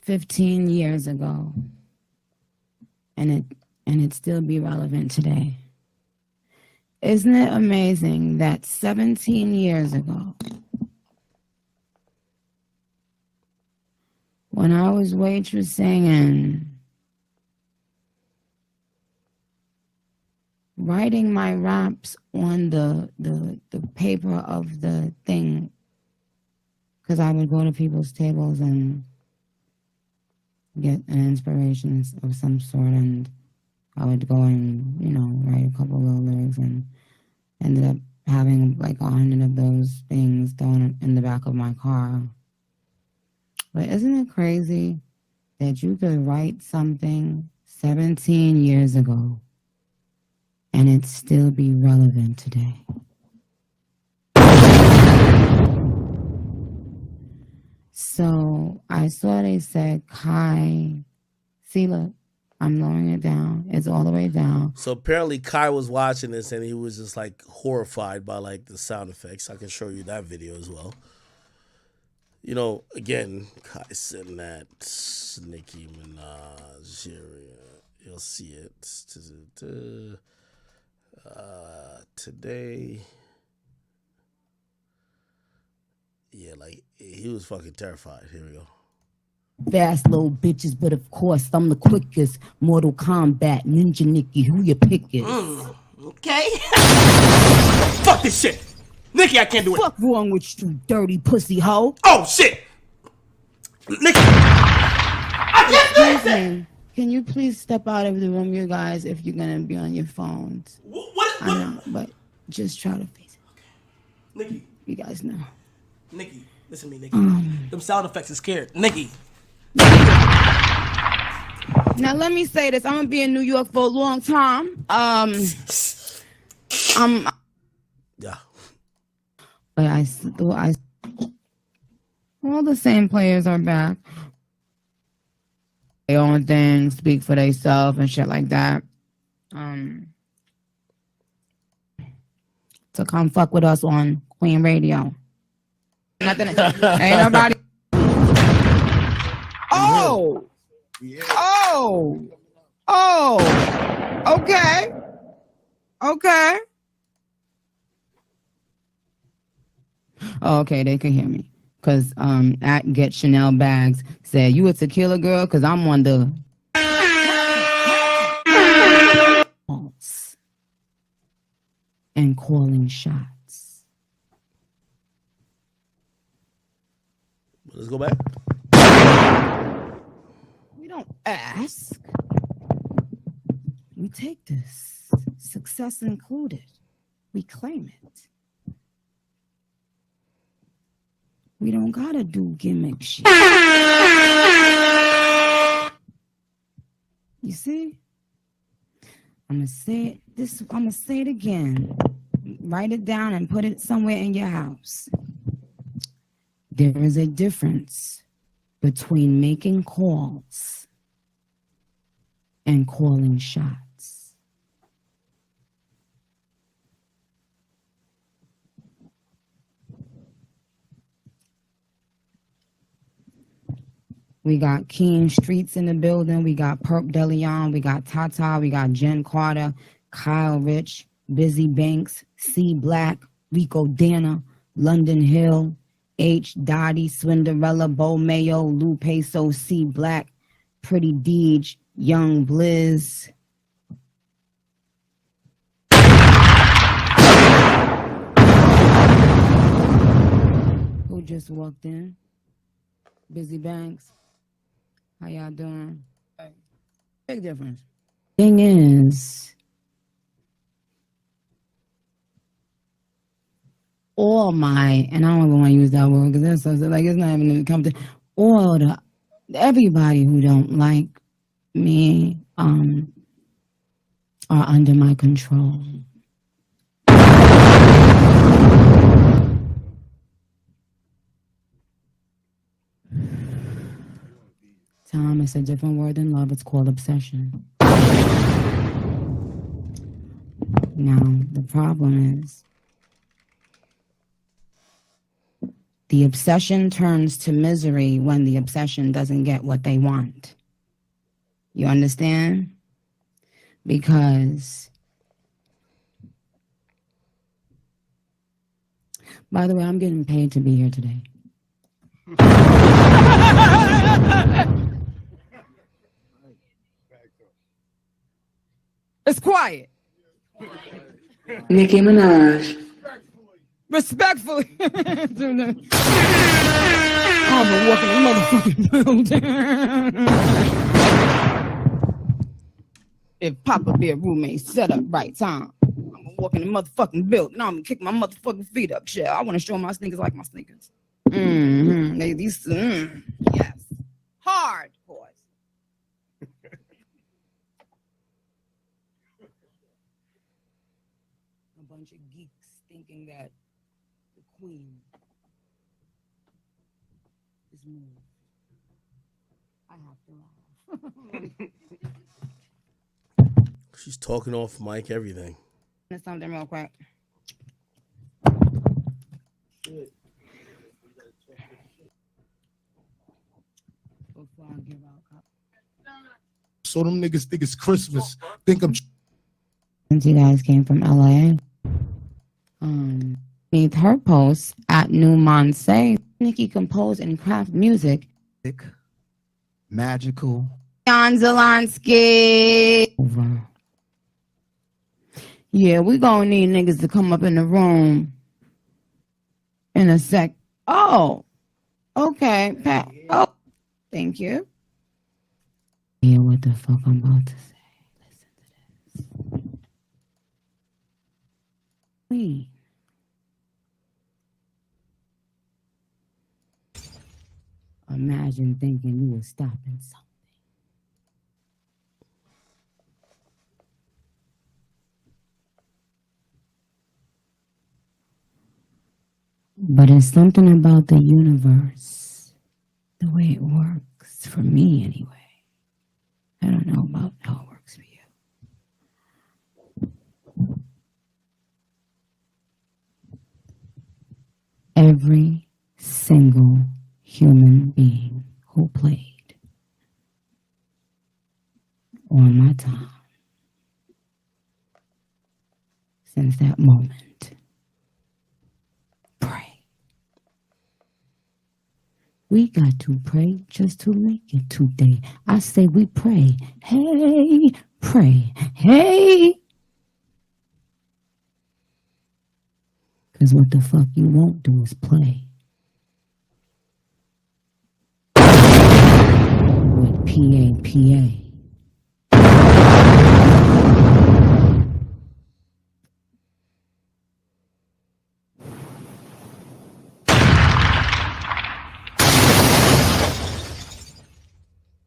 15 years ago and it still be relevant today? Isn't it amazing that 17 years ago, when I was waitressing and writing my raps on the paper of the thing, because I would go to people's tables and get an inspiration of some sort, and I would go and, you know, write a couple little lyrics, and ended up having like 100 of those things thrown in the back of my car. But isn't it crazy that you could write something 17 years ago and it still be relevant today? So I saw they said Kai. See, look, I'm lowering it down. It's all the way down. So apparently Kai was watching this and he was just like horrified by like the sound effects. I can show you that video as well. You know, again, Kai sitting at Nicki Minaj area. You'll see it today. Yeah, like he was fucking terrified. Here we go. Fast little bitches, but of course I'm the quickest. Mortal Kombat, Ninja Nikki, who your pick is? Okay. Fuck this shit. Nikki, I can't do it. Fuck wrong with you, dirty pussy hoe? Oh shit. Nikki. I can't do it. Can you please step out of the room, you guys, if you're gonna be on your phones? What? I know, but just try to face it. Okay. Nikki. You guys know. Nikki, listen to me, Nikki. Them sound effects is scared. Nikki. Now let me say this. I'm gonna be in New York for a long time. Yeah. But I all the same players are back. They own things, speak for themselves and shit like that. So come fuck with us on Queen Radio. Nothing. Ain't nobody. Oh. Oh. Oh. Okay. Okay. Oh, okay, they can hear me. Cause at Get Chanel Bags said, you a tequila girl? Cause I'm on the and calling shots. Let's go back. We don't ask. We take this. Success included. We claim it. We don't gotta do gimmick shit. You see? I'm gonna say it again. Write it down and put it somewhere in your house. There is a difference between making calls and calling shots. We got Keen Streets in the building. We got Perp DeLeon. We got Tata. We got Jen Carter, Kyle Rich, Busy Banks, C Black, Rico Dana, London Hill, H Dottie, Swinderella, Bo Mayo, Lou Peso, C Black, Pretty Deej, Young Blizz. Who just walked in? Busy Banks. How y'all doing? Big difference. Thing is, all my, and I don't even want to use that word because that's something like it's not even come to everybody who don't like me are under my control. Tom, it's a different word than love. It's called obsession. Now, the problem is the obsession turns to misery when the obsession doesn't get what they want. You understand? Because, by the way, I'm getting paid to be here today. It's quiet. Nicki Minaj. Respectfully. I've been walking the motherfucking building. If Papa be a roommate, set up right time. I'm gonna walk in the motherfucking building. Now I'm gonna kick my motherfucking feet up. Shit, I want to show my sneakers like my sneakers. Yes. Hard, boys. A bunch of geeks thinking that the queen is moved. I have to laugh. She's talking off mic, everything. There's something real quick. So them niggas think it's Christmas. Think I'm. Since you guys came from LA, beneath her post at New Monse, Nicki composed and craft music magical. Jan Zelensky. Over. Yeah, we gonna need niggas to come up in the room in a sec. Oh, okay, Pat. Oh, thank you. Yeah, what the fuck I'm about to say. Listen to this. Wait. Imagine thinking you were stopping something. But it's something about the universe, the way it works, for me anyway. I don't know about how it works for you. Every single human being who played on my time since that moment, pray. We got to pray just to make it today. I say we pray. Hey, pray. Hey. Because what the fuck you won't do is play. With PAPA.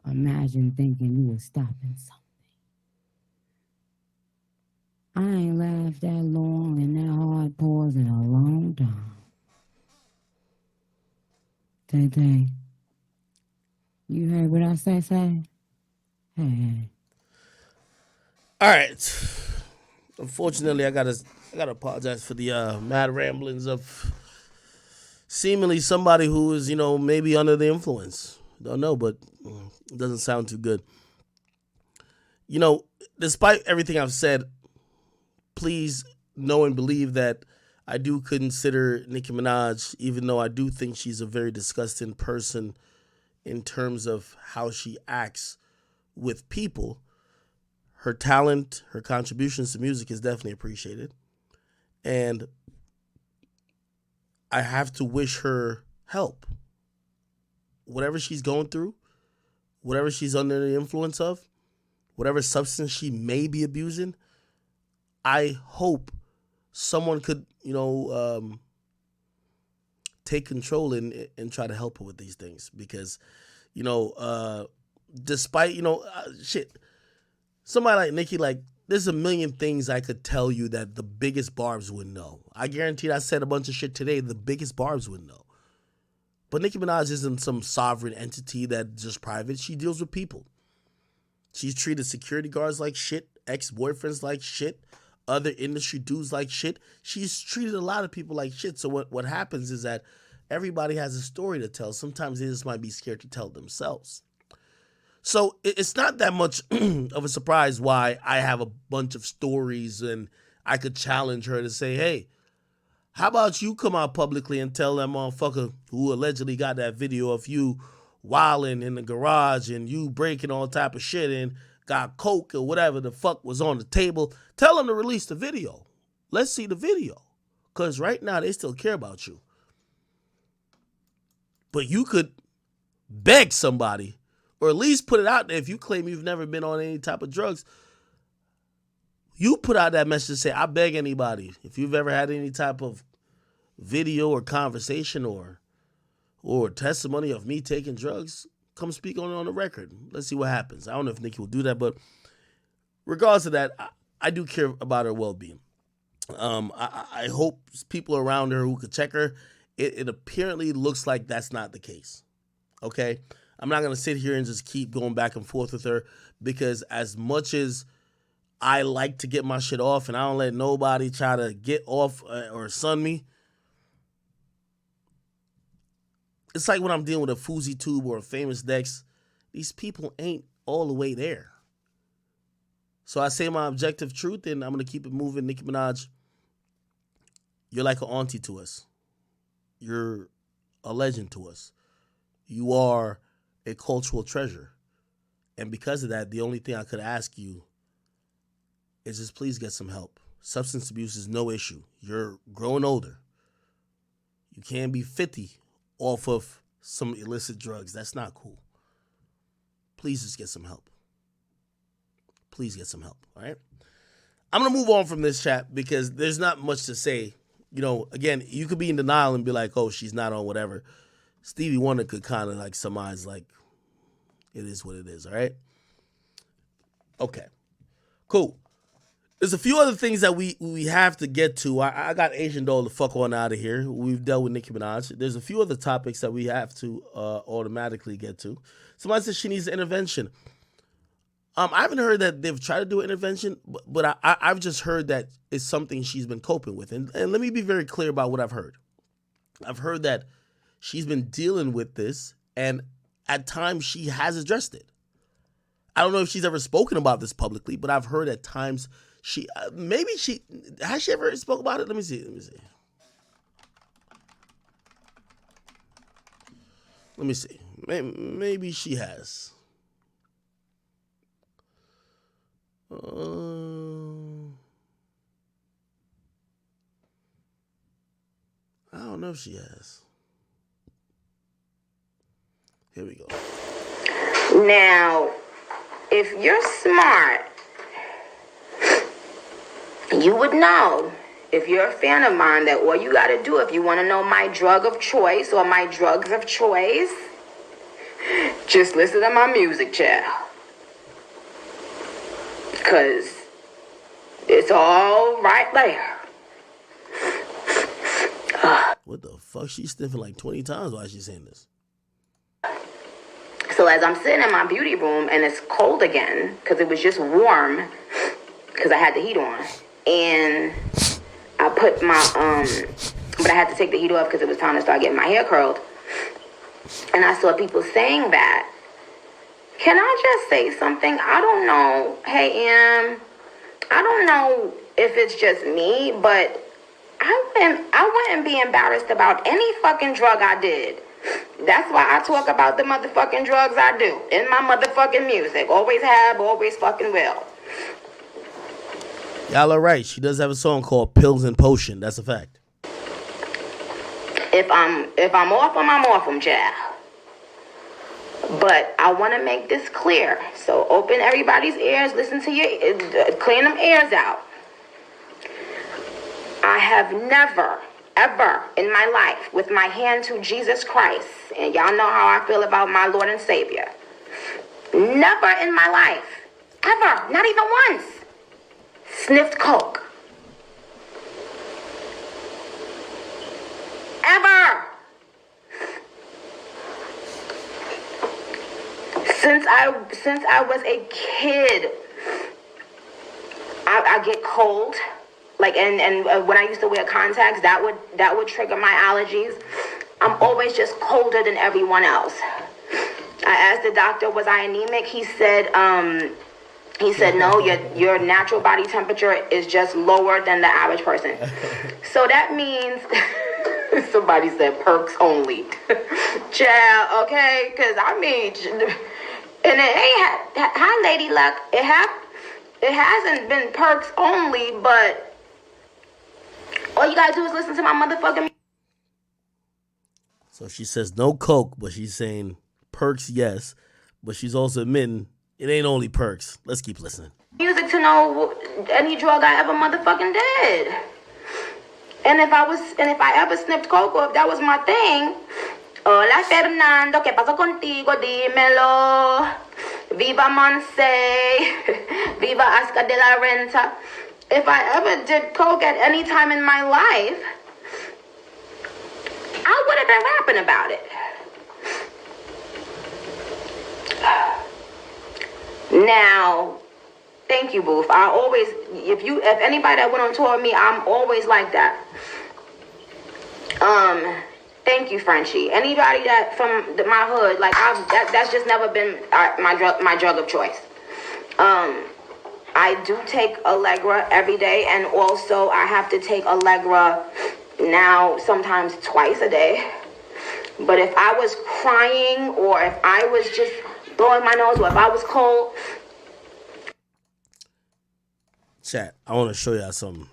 Imagine thinking you were stopping something. I ain't laughed that long and that hard pause in a long time. Tay, you heard what I say? Hey. All right. Unfortunately, I gotta apologize for the mad ramblings of seemingly somebody who is, maybe under the influence. Don't know, but it doesn't sound too good. Despite everything I've said, please know and believe that I do consider Nicki Minaj, even though I do think she's a very disgusting person in terms of how she acts with people, her talent, her contributions to music is definitely appreciated. And I have to wish her help. Whatever she's going through, whatever she's under the influence of, whatever substance she may be abusing, I hope someone could, take control and try to help her with these things. Because, despite, somebody like Nikki, there's a million things I could tell you that the biggest barbs would know. I guarantee I said a bunch of shit today the biggest barbs would know. But Nicki Minaj isn't some sovereign entity that's just private. She deals with people. She's treated security guards like shit, ex-boyfriends like shit, other industry dudes like shit. She's treated a lot of people like shit. So what happens is that everybody has a story to tell. Sometimes they just might be scared to tell themselves. So it's not that much of a surprise why I have a bunch of stories and I could challenge her to say, hey, how about you come out publicly and tell that motherfucker who allegedly got that video of you wilding in the garage and you breaking all type of shit and got coke or whatever the fuck was on the table. Tell him to release the video. Let's see the video. Because right now they still care about you. But you could beg somebody or at least put it out there if you claim you've never been on any type of drugs. You put out that message and say, I beg anybody, if you've ever had any type of video or conversation or testimony of me taking drugs, come speak on the record. Let's see what happens. I don't know if Nikki will do that, but regardless of that, I do care about her well-being. I hope people around her who could check her. It apparently looks like that's not the case. Okay? I'm not going to sit here and just keep going back and forth with her because as much as I like to get my shit off and I don't let nobody try to get off or sun me, it's like when I'm dealing with a Fousey Tube or a Famous Dex, these people ain't all the way there. So I say my objective truth and I'm going to keep it moving. Nicki Minaj, you're like an auntie to us. You're a legend to us. You are a cultural treasure. And because of that, the only thing I could ask you is just please get some help. Substance abuse is no issue. You're growing older. You can't be 50 off of some illicit drugs. That's not cool. Please just get some help. Please get some help, all right? I'm going to move on from this chat because there's not much to say. You know, again, you could be in denial and be like, oh, she's not on whatever. Stevie Wonder could kind of like surmise like, it is what it is, all right? Okay, cool. There's a few other things that we have to get to. I got Asian Doll the fuck on out of here. We've dealt with Nicki Minaj. There's a few other topics that we have to automatically get to. Somebody says she needs an intervention. I haven't heard that they've tried to do an intervention, but I've just heard that it's something she's been coping with. And let me be very clear about what I've heard. I've heard that she's been dealing with this, and at times she has addressed it. I don't know if she's ever spoken about this publicly, but I've heard at times she has she ever spoke about it? Let me see. Maybe she has. I don't know if she has. Here we go. Now, if you're smart, you would know, if you're a fan of mine, that all you got to do, if you want to know my drug of choice or my drugs of choice, just listen to my music, child. Because it's all right there. What the fuck? She's sniffing like 20 times while she's saying this. So as I'm sitting in my beauty room and it's cold again, because it was just warm, because I had the heat on, and I put my, but I had to take the heat off because it was time to start getting my hair curled. And I saw people saying that. Can I just say something? I don't know. Hey, I don't know if it's just me, but I wouldn't be embarrassed about any fucking drug I did. That's why I talk about the motherfucking drugs I do in my motherfucking music. Always have, always fucking will. Y'all are right. She does have a song called Pills and Potion. That's a fact. If I'm off them, I'm off them, child. But I want to make this clear. So open everybody's ears. Listen to your, clean them ears out. I have never, ever in my life, with my hand to Jesus Christ, and y'all know how I feel about my Lord and Savior, never in my life, ever, not even once, sniffed coke. Ever. Since I was a kid, I get cold. Like, and when I used to wear contacts, that would trigger my allergies. I'm always just colder than everyone else. I asked the doctor, was I anemic? He said no, your natural body temperature is just lower than the average person. So that means, somebody said perks only. Child, okay? Because I mean, and it ain't, hi Lady Luck, it hasn't been perks only, but all you gotta do is listen to my motherfucking. So she says no coke, but she's saying perks, yes. But she's also admitting it ain't only perks. Let's keep listening. Music to know any drug I ever motherfucking did. And if I ever snipped coke, or if that was my thing, hola Fernando, ¿qué pasó contigo? Dímelo. Viva Monse. Viva Asca de la Renta. If I ever did coke at any time in my life, I would have been rapping about it. Now, thank you, Boof. I always, if anybody that went on tour with me, I'm always like that. Thank you, Frenchie. Anybody that from my hood, like that's just never been my drug of choice. I do take Allegra every day, and also I have to take Allegra now sometimes twice a day. But if I was crying, or if I was just blowing my nose, or if I was cold. Chat, I want to show y'all something.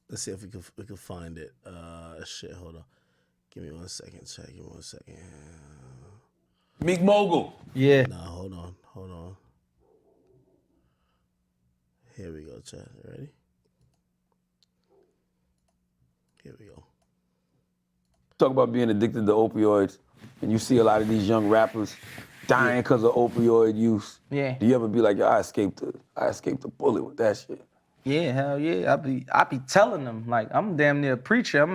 Let's see if we can find it. Shit, hold on. Give me 1 second, chat. Give me 1 second. Meek Mogul. Yeah. Nah, hold on. Here we go, chat. Ready? Here we go. Talk about being addicted to opioids, and you see a lot of these young rappers dying because of opioid use. Yeah. Do you ever be like, yo, I escaped the bullet with that shit? Yeah, hell yeah. I be telling them, like, I'm damn near a preacher.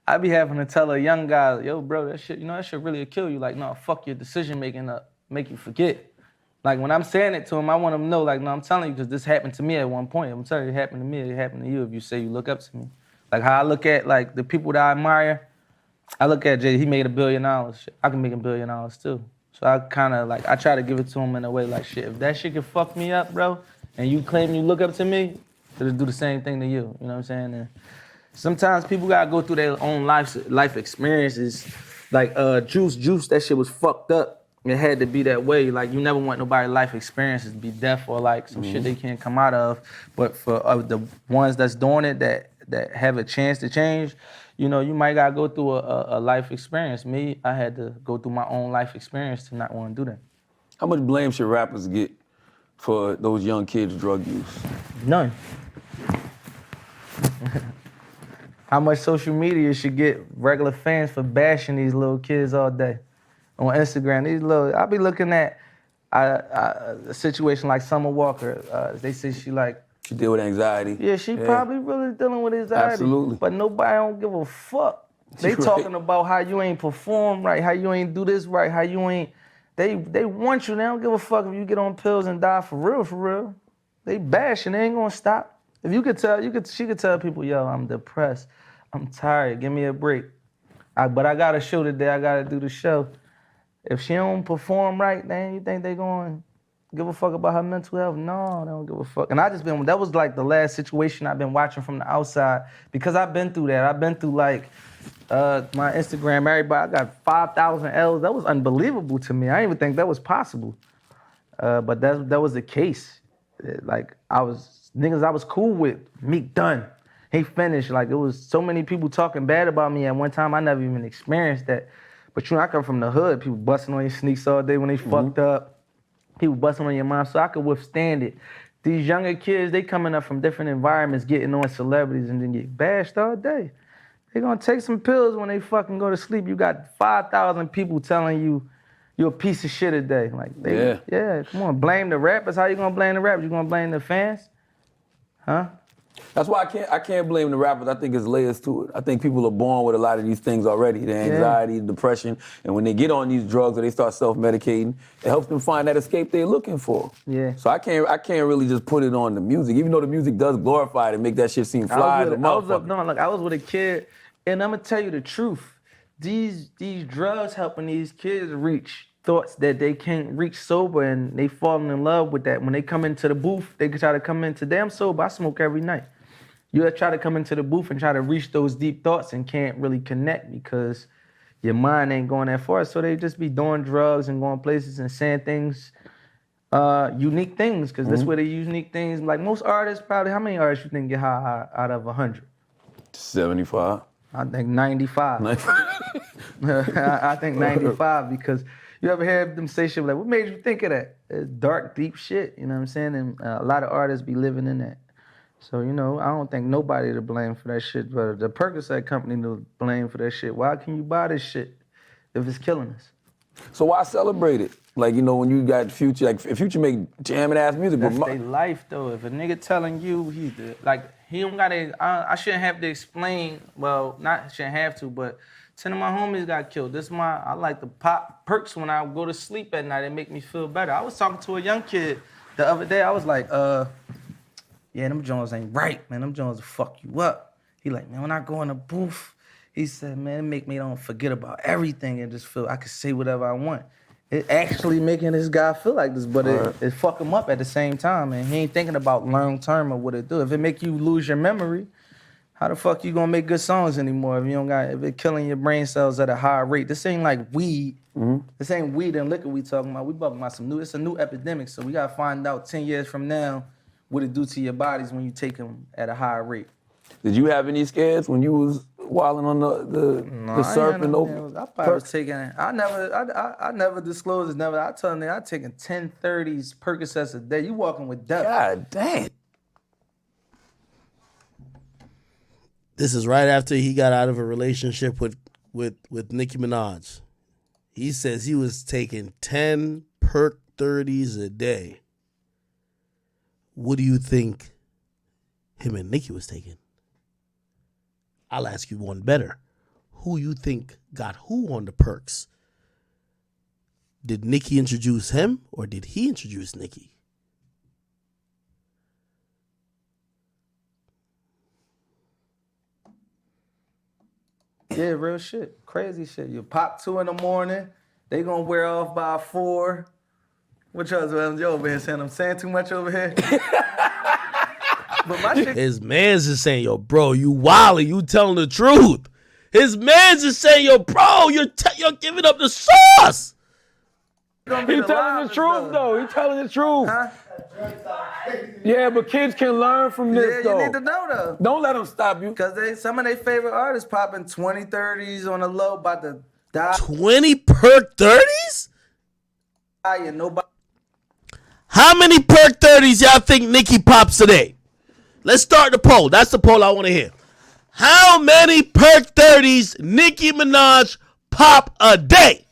I be having to tell a young guy, yo, bro, that shit, that shit really kill you. Like, no, fuck your decision making up, make you forget. Like, when I'm saying it to him, I want him to know, like, no, I'm telling you, because this happened to me at one point. I'm telling you, it happened to me, it happened to you if you say you look up to me. Like, how I look at, like, the people that I admire, I look at Jay, he made $1 billion. Shit, I can make $1 billion too. So I kind of, like, I try to give it to him in a way, like, shit, if that shit can fuck me up, bro, and you claim you look up to me, it'll do the same thing to you. You know what I'm saying? And sometimes people gotta go through their own life experiences. Like Juice, that shit was fucked up. It had to be that way. Like, you never want nobody's life experiences to be death or like some shit they can't come out of. But for the ones that's doing it that have a chance to change, you might gotta go through a life experience. Me, I had to go through my own life experience to not want to do that. How much blame should rappers get for those young kids' drug use? None. How much social media should get regular fans for bashing these little kids all day on Instagram? I be looking at a situation like Summer Walker. They say she deal with anxiety. Yeah, she probably really dealing with anxiety. Absolutely. But nobody don't give a fuck. They talking about how you ain't perform right, how you ain't do this right, how you ain't. They want you. They don't give a fuck if you get on pills and die for real. They bashing. They ain't gonna stop. If you could tell, she could tell people, yo, I'm depressed. I'm tired. Give me a break. But I got a show today. I got to do the show. If she don't perform right, then you think they going to give a fuck about her mental health? No, they don't give a fuck. And that was like the last situation I've been watching from the outside because I've been through that. I've been through like my Instagram, everybody, I got 5,000 L's. That was unbelievable to me. I didn't even think that was possible. But that was the case. Like, niggas I was cool with, Meek done. He finished. Like, it was so many people talking bad about me at one time. I never even experienced that. But I come from the hood. People busting on your sneaks all day when they fucked up. People busting on your mom, so I could withstand it. These younger kids, they coming up from different environments, getting on celebrities and then get bashed all day. They gonna take some pills when they fucking go to sleep. You got 5,000 people telling you you're a piece of shit today. Like, yeah, come on, blame the rappers. How you gonna blame the rappers? You gonna blame the fans? Huh? That's why I can't blame the rappers. I think it's layers to it. I think people are born with a lot of these things already, the anxiety, depression, and when they get on these drugs or they start self-medicating, it helps them find that escape they're looking for. Yeah. So I can't really just put it on the music, even though the music does glorify it and make that shit seem fly. I was with a kid, and I'm gonna tell you the truth. These drugs helping these kids reach thoughts that they can't reach sober, and they falling in love with that. When they come into the booth, they try to come in today. I'm sober, I smoke every night. You try to come into the booth and try to reach those deep thoughts and can't really connect because your mind ain't going that far. So they just be doing drugs and going places and saying things, unique things, because that's where they use unique things. Like most artists, probably, how many artists you think get high out of 100? 75. I think 95. I think 95 because you ever hear them say shit like, what made you think of that? It's dark, deep shit, you know what I'm saying? And a lot of artists be living in that. So, I don't think nobody to blame for that shit, but the Percocet company to blame for that shit. Why can you buy this shit if it's killing us? So why celebrate it? Like, when you got Future, like Future make jamming ass music. That's their life though. If a nigga telling you he don't gotta, I shouldn't have to explain, well, not shouldn't have to, but 10 of my homies got killed. I like to pop perks when I go to sleep at night. It make me feel better. I was talking to a young kid the other day. I was like, yeah, them Jones ain't right, man. Them Jones will fuck you up. He like, man, when I go in the booth, he said, man, it make me don't forget about everything and just feel I can say whatever I want. it actually making this guy feel like this, but it fuck him up at the same time, and he ain't thinking about long term or what it do. If it make you lose your memory, how the fuck you gonna make good songs anymore if you don't got if it killing your brain cells at a high rate? This ain't like weed. This ain't weed and liquor we talking about. We talking about it's a new epidemic. So we gotta find out 10 years from now what it do to your bodies when you take them at a high rate. Did you have any scares when you was wilding on the surf and open? I probably was taking. I never disclosed it. Never. I tell them I taking 10-30s Percocets a day. You walking with death. God damn. This is right after he got out of a relationship with Nicki Minaj. He says he was taking 10 Perc 30s a day. What do you think him and Nikki was taking? I'll ask you one better. Who you think got who on the perks? Did Nikki introduce him or did he introduce Nikki? Yeah, real shit. Crazy shit. You pop 2 in the morning, they gonna wear off by 4. What y'all over here saying? I'm saying too much over here. But my shit. His man's just saying, yo, bro, you wildin', you telling the truth. His man's just saying, yo, bro, you're giving up the sauce. He telling the truth, though. He telling the truth. Huh? Yeah, but kids can learn from this, though. You need to know, though. Don't let them stop you. Because some of their favorite artists popping 20, 30s on the low, about to die. 20 Perc 30s? And nobody. How many Perc 30s y'all think Nikki pops today? Let's start the poll. That's the poll I want to hear. How many Perc 30s Nicki Minaj pop a day?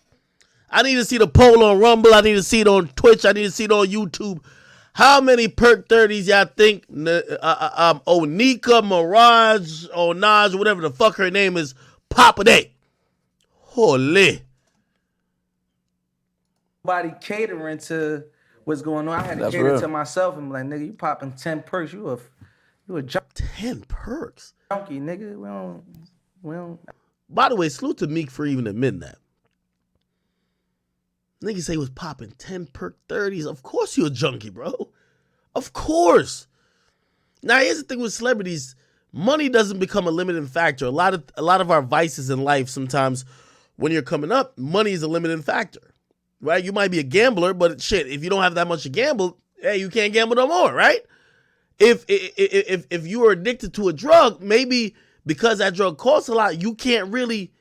I need to see the poll on Rumble. I need to see it on Twitch. I need to see it on YouTube. How many Perc 30s y'all think Onika, Mirage, or Naj, whatever the fuck her name is, pop a day? Holy. Nobody catering to what's going on. I had to cater to myself and be like, nigga, you popping 10 perks. You a junkie. 10 perks? Junkie, nigga. We don't. By the way, salute to Meek for even admitting that. Niggas say he was popping 10 Perc 30s. Of course you a junkie, bro. Of course. Now, here's the thing with celebrities. Money doesn't become a limiting factor. A lot of our vices in life, sometimes when you're coming up, money is a limiting factor, right? You might be a gambler, but shit, if you don't have that much to gamble, hey, you can't gamble no more, right? If you are addicted to a drug, maybe because that drug costs a lot, you can't really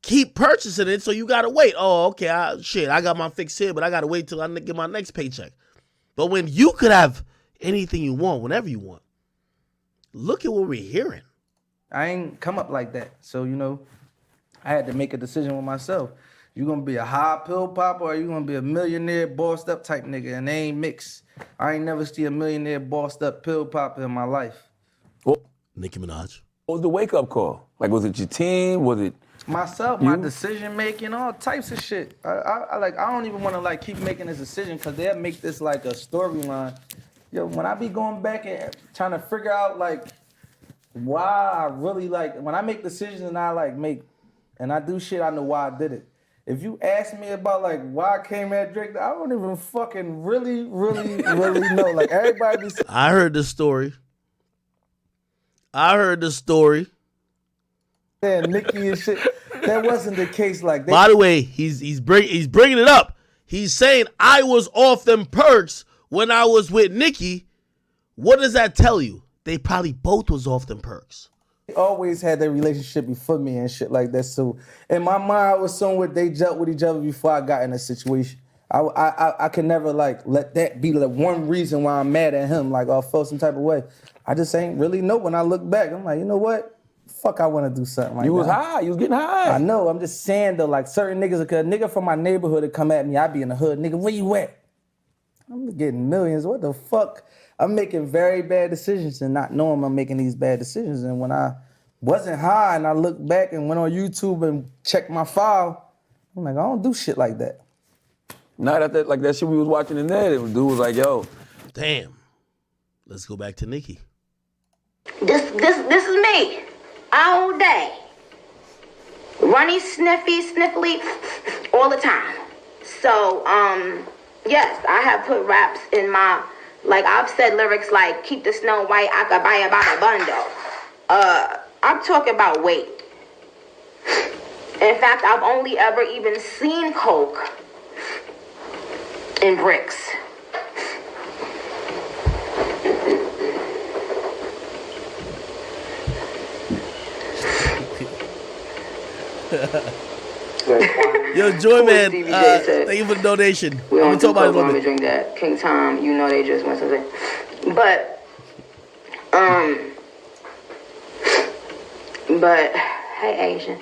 keep purchasing it, so you gotta wait. Oh, okay, I got my fix here, but I gotta wait till I get my next paycheck. But when you could have anything you want, whenever you want, look at what we're hearing. I ain't come up like that, so I had to make a decision with myself. You gonna be a high pill popper, or you gonna be a millionaire bossed up type nigga, and they ain't mixed. I ain't never see a millionaire bossed up pill popper in my life. Well, Nicki Minaj. What was the wake up call? Like, was it your team? Was it myself, my decision making, all types of shit. I don't even want to keep making this decision because they'll make this like a storyline. Yo, when I be going back and trying to figure out why I really when I make decisions and I do shit, I know why I did it. If you ask me about why I came at Drake, I don't even fucking really know. Everybody. I heard the story. And Nikki and shit. That wasn't the case. By the way, he's bringing it up. He's saying I was off them perks when I was with Nikki. What does that tell you? They probably both was off them perks. They always had their relationship before me and shit like that. So in my mind, I was somewhere they jumped with each other before I got in a situation. I could never let that be the one reason why I'm mad at him. I felt some type of way. I just ain't really know. When I look back, I'm like, you know what? Fuck, I want to do something like that. You was high. You was getting high. I know. I'm just saying, though, certain niggas, a nigga from my neighborhood would come at me. I be in the hood. Nigga, where you at? I'm getting millions. What the fuck? I'm making very bad decisions and not knowing I'm making these bad decisions. And when I wasn't high and I looked back and went on YouTube and checked my file, I'm like, I don't do shit like that. Not that shit we was watching in there. The dude was like, yo. Damn. Let's go back to Nikki. This is me. All day. Runny, sniffly, all the time. So, yes, I have put raps in my, like, I've said lyrics like, keep the snow white, I could buy it by the bundle. I'm talking about weight. In fact, I've only ever even seen coke in bricks. Yo, Joy Man, thank you for the donation. We I'm don't talk about it a when little we bit. drink that. King Tom, you know they just want something. But hey, Asian.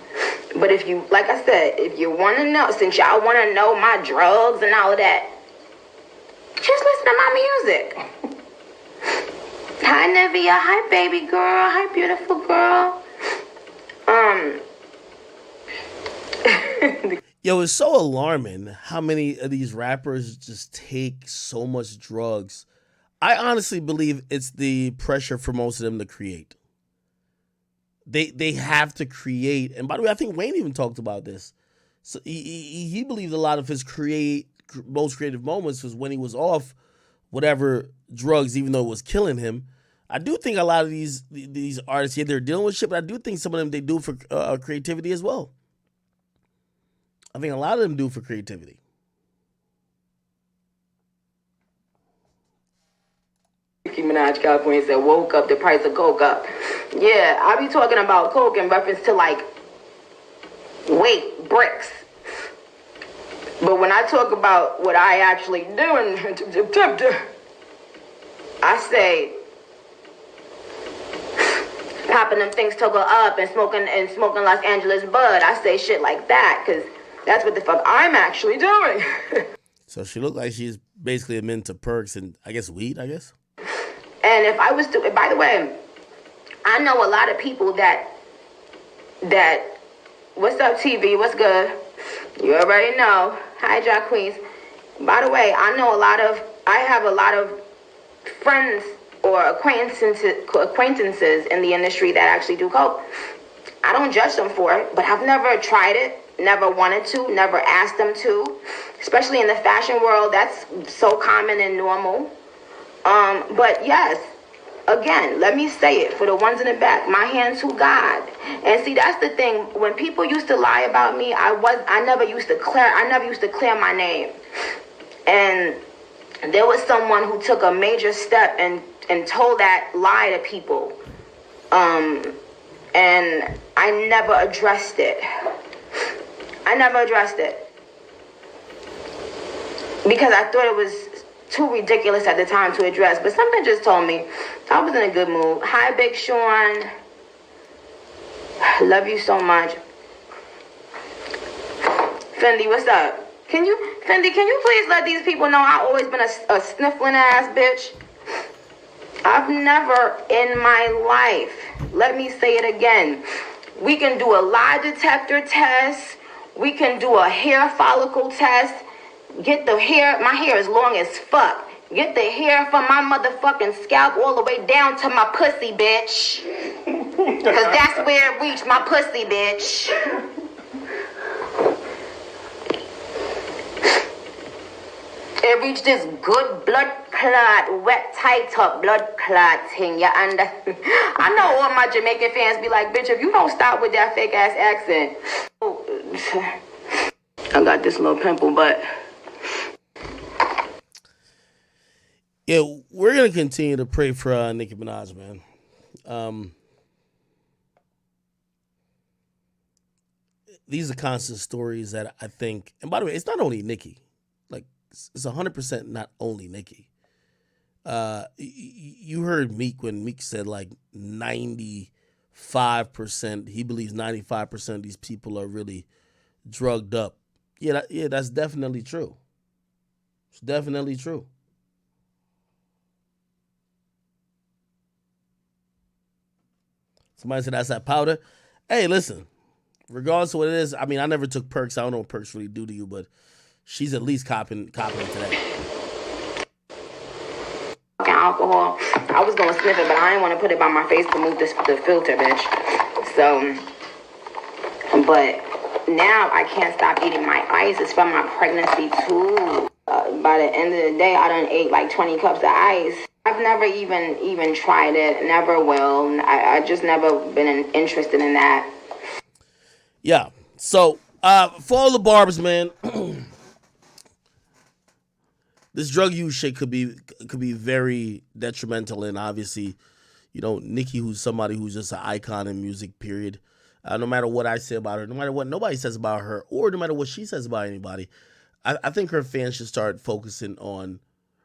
But if you, like I said, if you want to know, since y'all want to know my drugs and all of that, just listen to my music. Hi, Nevia. Hi, baby girl. Hi, beautiful girl. Yo, it's so alarming how many of these rappers just take so much drugs. I honestly believe it's the pressure for most of them to create. They have to create. And by the way, I think Wayne even talked about this. So he believed a lot of his most creative moments was when he was off whatever drugs, even though it was killing him. I do think a lot of these artists, yeah, they're dealing with shit, but I do think some of them, they do for creativity as well. I think a lot of them do for creativity. Nicki Minaj, California said, woke up, the price of coke up. Yeah, I be talking about coke in reference to like weight, bricks. But when I talk about what I actually do, I say popping them things to go up and smoking Los Angeles bud. I say shit like that because that's what the fuck I'm actually doing. So she looked like she's basically into perks and I guess weed, I guess. And if I was to, by the way, I know a lot of people that, what's up, TV? What's good? You already know. Hi, Jack Queens. By the way, I have a lot of friends or acquaintances in the industry that actually do coke. I don't judge them for it, but I've never tried it, never wanted to, never asked them to. Especially in the fashion world, that's so common and normal. But yes, again, let me say it for the ones in the back, my hand to God. And see, that's the thing. When people used to lie about me, I never used to clear my name. And there was someone who took a major step and told that lie to people. And I never addressed it. Because I thought it was too ridiculous at the time to address. But something just told me I was in a good mood. Hi, Big Sean. Love you so much. Fendi, what's up? Fendi, can you please let these people know I've always been a sniffling ass bitch? I've never in my life, let me say it again, we can do a lie detector test, we can do a hair follicle test, get the hair, my hair is long as fuck, get the hair from my motherfucking scalp all the way down to my pussy, bitch. Cause that's where it reached, my pussy, bitch. It reached this good blood clot, wet, tight up blood clot thing. Yeah, and I know all my Jamaican fans be like, bitch, if you don't stop with that fake ass accent. I got this little pimple, but. Yeah, we're going to continue to pray for Nicki Minaj, man. These are constant stories that I think, and by the way, it's not only Nicki. Like, it's 100% not only Nicki. You heard Meek when Meek said like 95%, he believes 95% of these people are really drugged up. Yeah, that's definitely true. It's definitely true. Somebody said that's that powder. Hey, listen, regardless of what it is, I mean, I never took perks. I don't know what perks really do to you, but she's at least copping to that. Alcohol. I was gonna sniff it, but I didn't want to put it by my face to move the filter, bitch. So, but Now I can't stop eating my ice. It's from my pregnancy too. By the end of the day, I done ate like 20 cups of ice. I've never even tried it. Never will. I just never been interested in that. Yeah. So for all the barbers, man, this drug use shit could be very detrimental, and obviously, Nicki, who's somebody who's just an icon in music, period. No matter what I say about her, no matter what nobody says about her, or no matter what she says about anybody, I think her fans should start focusing on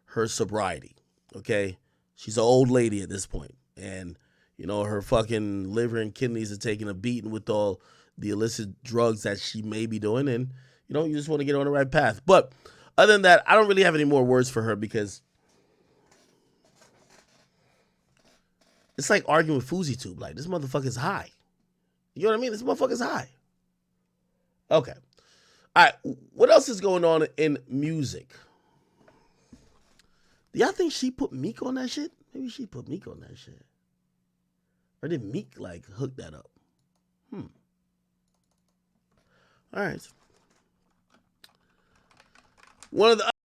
her sobriety. Okay, she's an old lady at this point, and her fucking liver and kidneys are taking a beating with all the illicit drugs that she may be doing, and you just want to get on the right path. But other than that, I don't really have any more words for her because it's like arguing with Fousey Tube. Like, this motherfucker's high. You know what I mean? This motherfucker's high. Okay. All right. What else is going on in music? Do y'all think she put Meek on that shit? Maybe she put Meek on that shit. Or did Meek, hook that up? All right. One of the